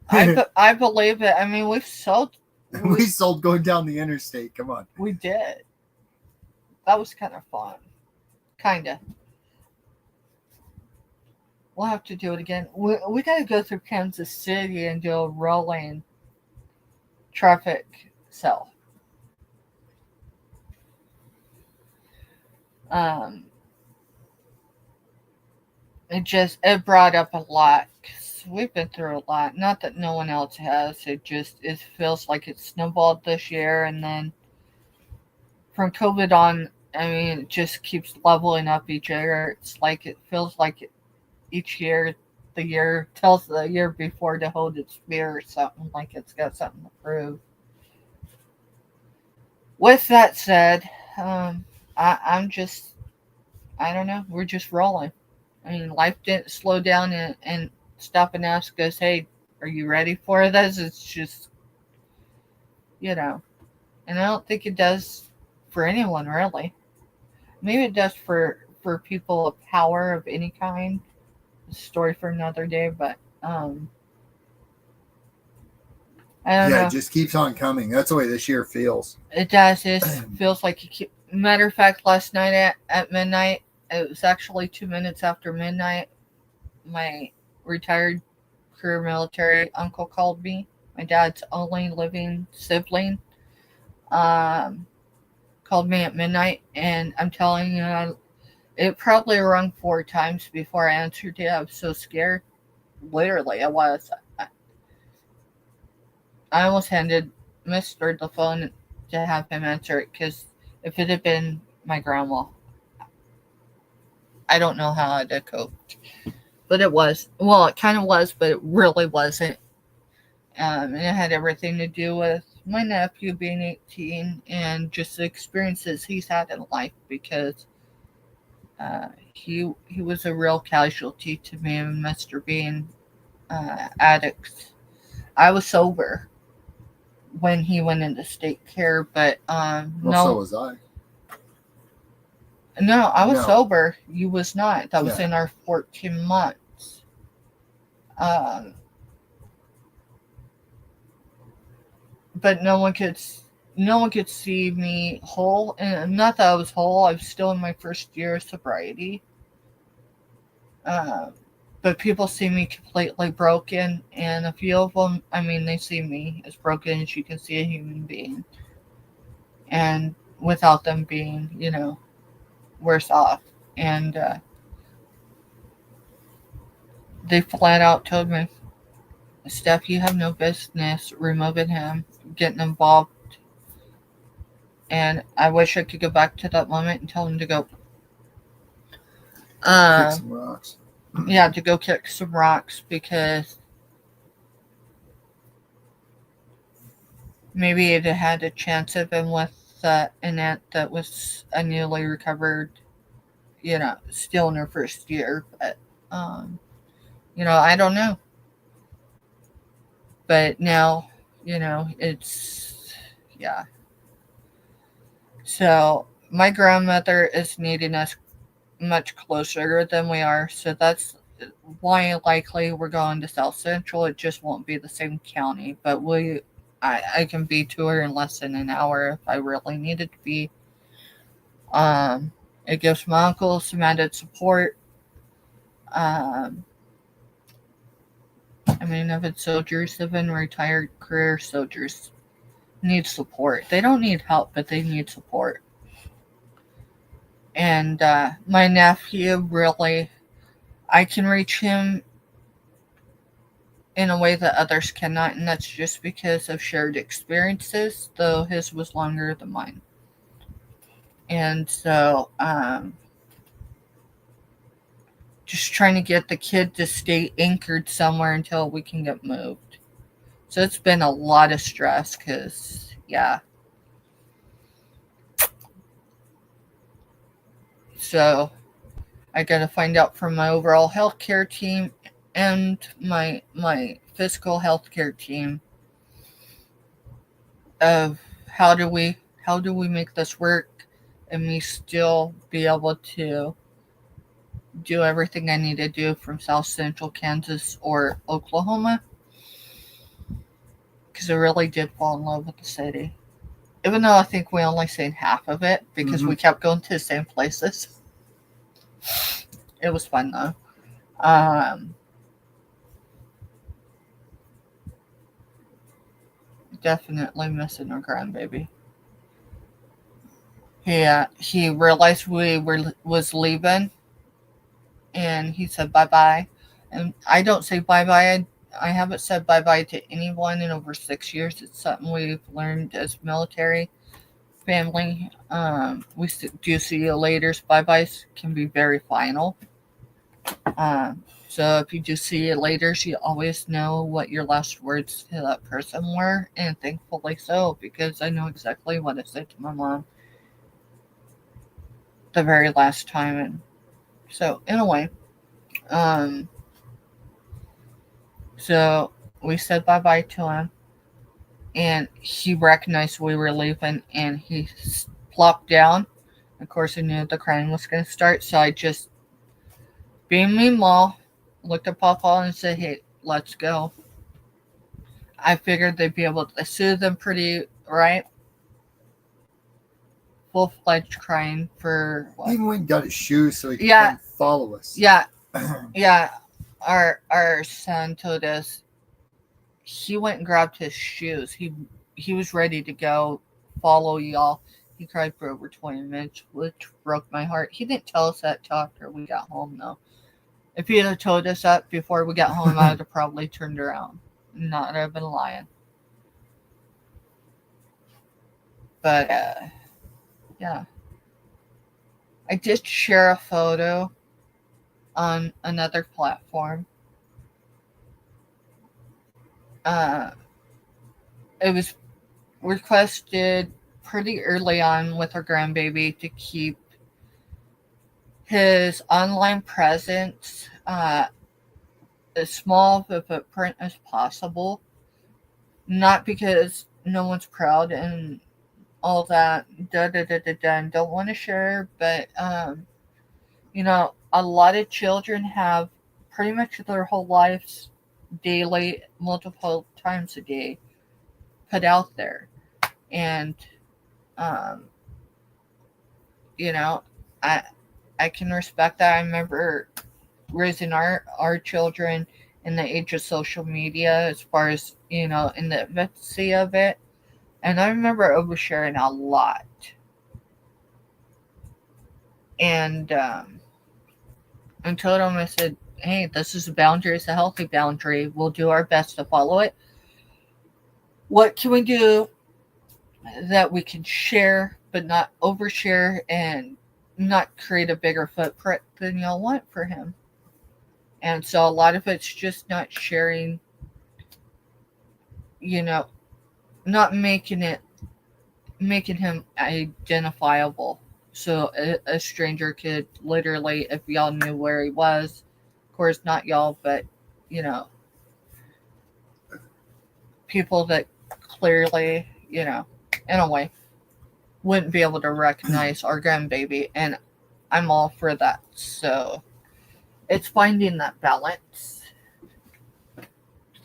Speaker 2: I believe it. I mean, we've sold.
Speaker 1: We sold going down the interstate. Come on.
Speaker 2: We did. That was kind of fun. Kind of. We'll have to do it again. We got to go through Kansas City and do a rolling traffic sale. It brought up a lot. We've been through a lot. Not that no one else has. It feels like it snowballed this year, and then from COVID on, I mean, it just keeps leveling up each year. It's like it feels like each year, the year tells the year before to hold its beer or something, like it's got something to prove. With that said, I'm just, I don't know, we're just rolling. I mean, life didn't slow down and stop and ask us, hey, are you ready for this? It's just, and I don't think it does for anyone, really. Maybe it does for people of power of any kind. A story for another day, but I don't know.
Speaker 1: It just keeps on coming. That's the way this year feels.
Speaker 2: It does. It feels like matter of fact, last night at midnight, it was actually 2 minutes after midnight, my retired career military uncle called me. My dad's only living sibling called me at midnight, and I'm telling you, it probably rung 4 times before I answered it. I was so scared. Literally, I was. I almost handed Mr. the phone to have him answer it, because if it had been my grandma, I don't know how I'd have coped. But it was. Well, it kind of was, but it really wasn't. And it had everything to do with my nephew being 18 and just the experiences he's had in life, because he was a real casualty to me and Mr. being addicts. I was sober when he went into state care, but
Speaker 1: So was I.
Speaker 2: No, I was sober. You was not. That was in our 14 months. But no one could see me whole, and not that I was whole. I was still in my first year of sobriety. But people see me completely broken, and a few of them, I mean, they see me as broken as you can see a human being, and without them being, worse off. And they flat out told me, Steph, you have no business removing him, getting involved. And I wish I could go back to that moment and tell him to go
Speaker 1: kick some rocks.
Speaker 2: Yeah, to go kick some rocks, because maybe it had a chance of him with an aunt that was a newly recovered, still in her first year. But, I don't know. But now, it's, yeah. So my grandmother is needing us much closer than we are. So that's why likely we're going to South Central. It just won't be the same county. But I can be to her in less than an hour if I really needed to be. It gives my uncle some added support. I've soldiers, even retired career soldiers, need support. They don't need help, but they need support. And my nephew, really, I can reach him in a way that others cannot, and that's just because of shared experiences, though his was longer than mine. And so just trying to get the kid to stay anchored somewhere until we can get moved. So it's been a lot of stress because, yeah. So I got to find out from my overall healthcare team and my physical healthcare team of how do we make this work and me still be able to do everything I need to do from South Central Kansas or Oklahoma, because I really did fall in love with the city, even though I think we only seen half of it because we kept going to the same places. It was fun though. Definitely missing our grandbaby. He realized we was leaving, and he said bye bye. And I don't say bye bye. I haven't said bye bye to anyone in over 6 years. It's something we've learned as military family. We do see you later. Bye byes can be very final. So if you do see you later, you always know what your last words to that person were, and thankfully so, because I know exactly what I said to my mom the very last time. And so anyway, so we said bye bye to him, and he recognized we were leaving, and he plopped down. Of course, I knew the crying was going to start, so I just, being meanwhile, looked at Papa and said, "Hey, let's go." I figured they'd be able to soothe them pretty, right? Full-fledged crying for what?
Speaker 1: Even went and got his shoes so he could come follow us.
Speaker 2: Yeah. Our son told us he went and grabbed his shoes. He was ready to go follow y'all. He cried for over 20 minutes, which broke my heart. He didn't tell us that till after we got home, though. If he had told us that before we got home, I would have probably turned around. Not have been lying. But, yeah. I did share a photo on another platform. It was requested pretty early on with our grandbaby to keep his online presence as small of a footprint as possible. Not because no one's proud and all that, and don't want to share, but, you know, a lot of children have pretty much their whole lives daily, multiple times a day, put out there. And, you know, I can respect that. I remember raising our children in the age of social media, as far as, you know, in the infancy of it. And I remember oversharing a lot. And I told him, I said, "Hey, this is a boundary. It's a healthy boundary. We'll do our best to follow it. What can we do that we can share, but not overshare and not create a bigger footprint than y'all want for him?" And so a lot of it's just not sharing, you know, not making him identifiable. So a stranger could literally, if y'all knew where he was, of course not y'all, but, you know, people that clearly, you know, in a way, wouldn't be able to recognize our grandbaby, and I'm all for that. So it's finding that balance.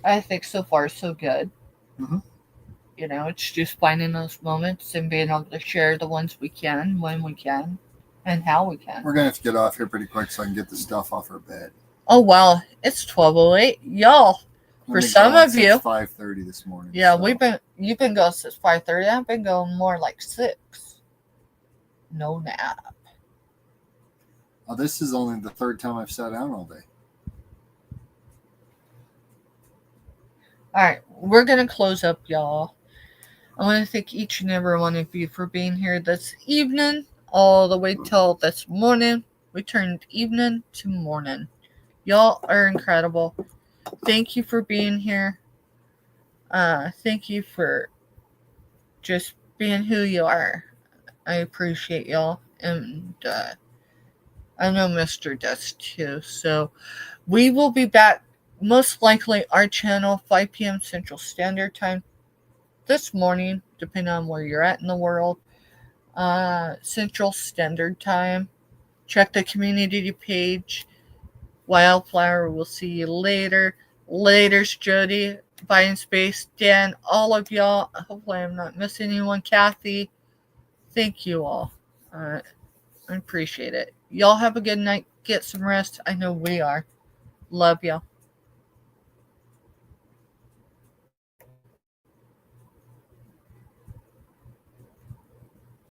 Speaker 2: I think so far so good.
Speaker 1: Mm-hmm.
Speaker 2: You know, it's just finding those moments and being able to share the ones we can, when we can, and how we can.
Speaker 1: We're going to have to get off here pretty quick so I can get the stuff off our bed.
Speaker 2: Oh, wow. It's 12:08. Y'all, for some of you,
Speaker 1: 5:30 this morning.
Speaker 2: Yeah,
Speaker 1: so.
Speaker 2: You've been going since 5:30. I've been going more like 6. No nap.
Speaker 1: Oh, this is only the third time I've sat down all day.
Speaker 2: All right, we're going to close up, y'all. I want to thank each and every one of you for being here this evening, all the way till this morning. We turned evening to morning. Y'all are incredible. Thank you for being here. Thank you for just being who you are. I appreciate y'all. And I know Mr. does too. So we will be back, most likely our channel, 5 p.m. Central Standard Time this morning, depending on where you're at in the world. Central Standard Time. Check the community page. Wildflower, we'll see you later. Later's Jody, Buying Space, Dan, all of y'all. Hopefully I'm not missing anyone. Kathy, thank you all. I appreciate it. Y'all have a good night. Get some rest. I know we are. Love y'all.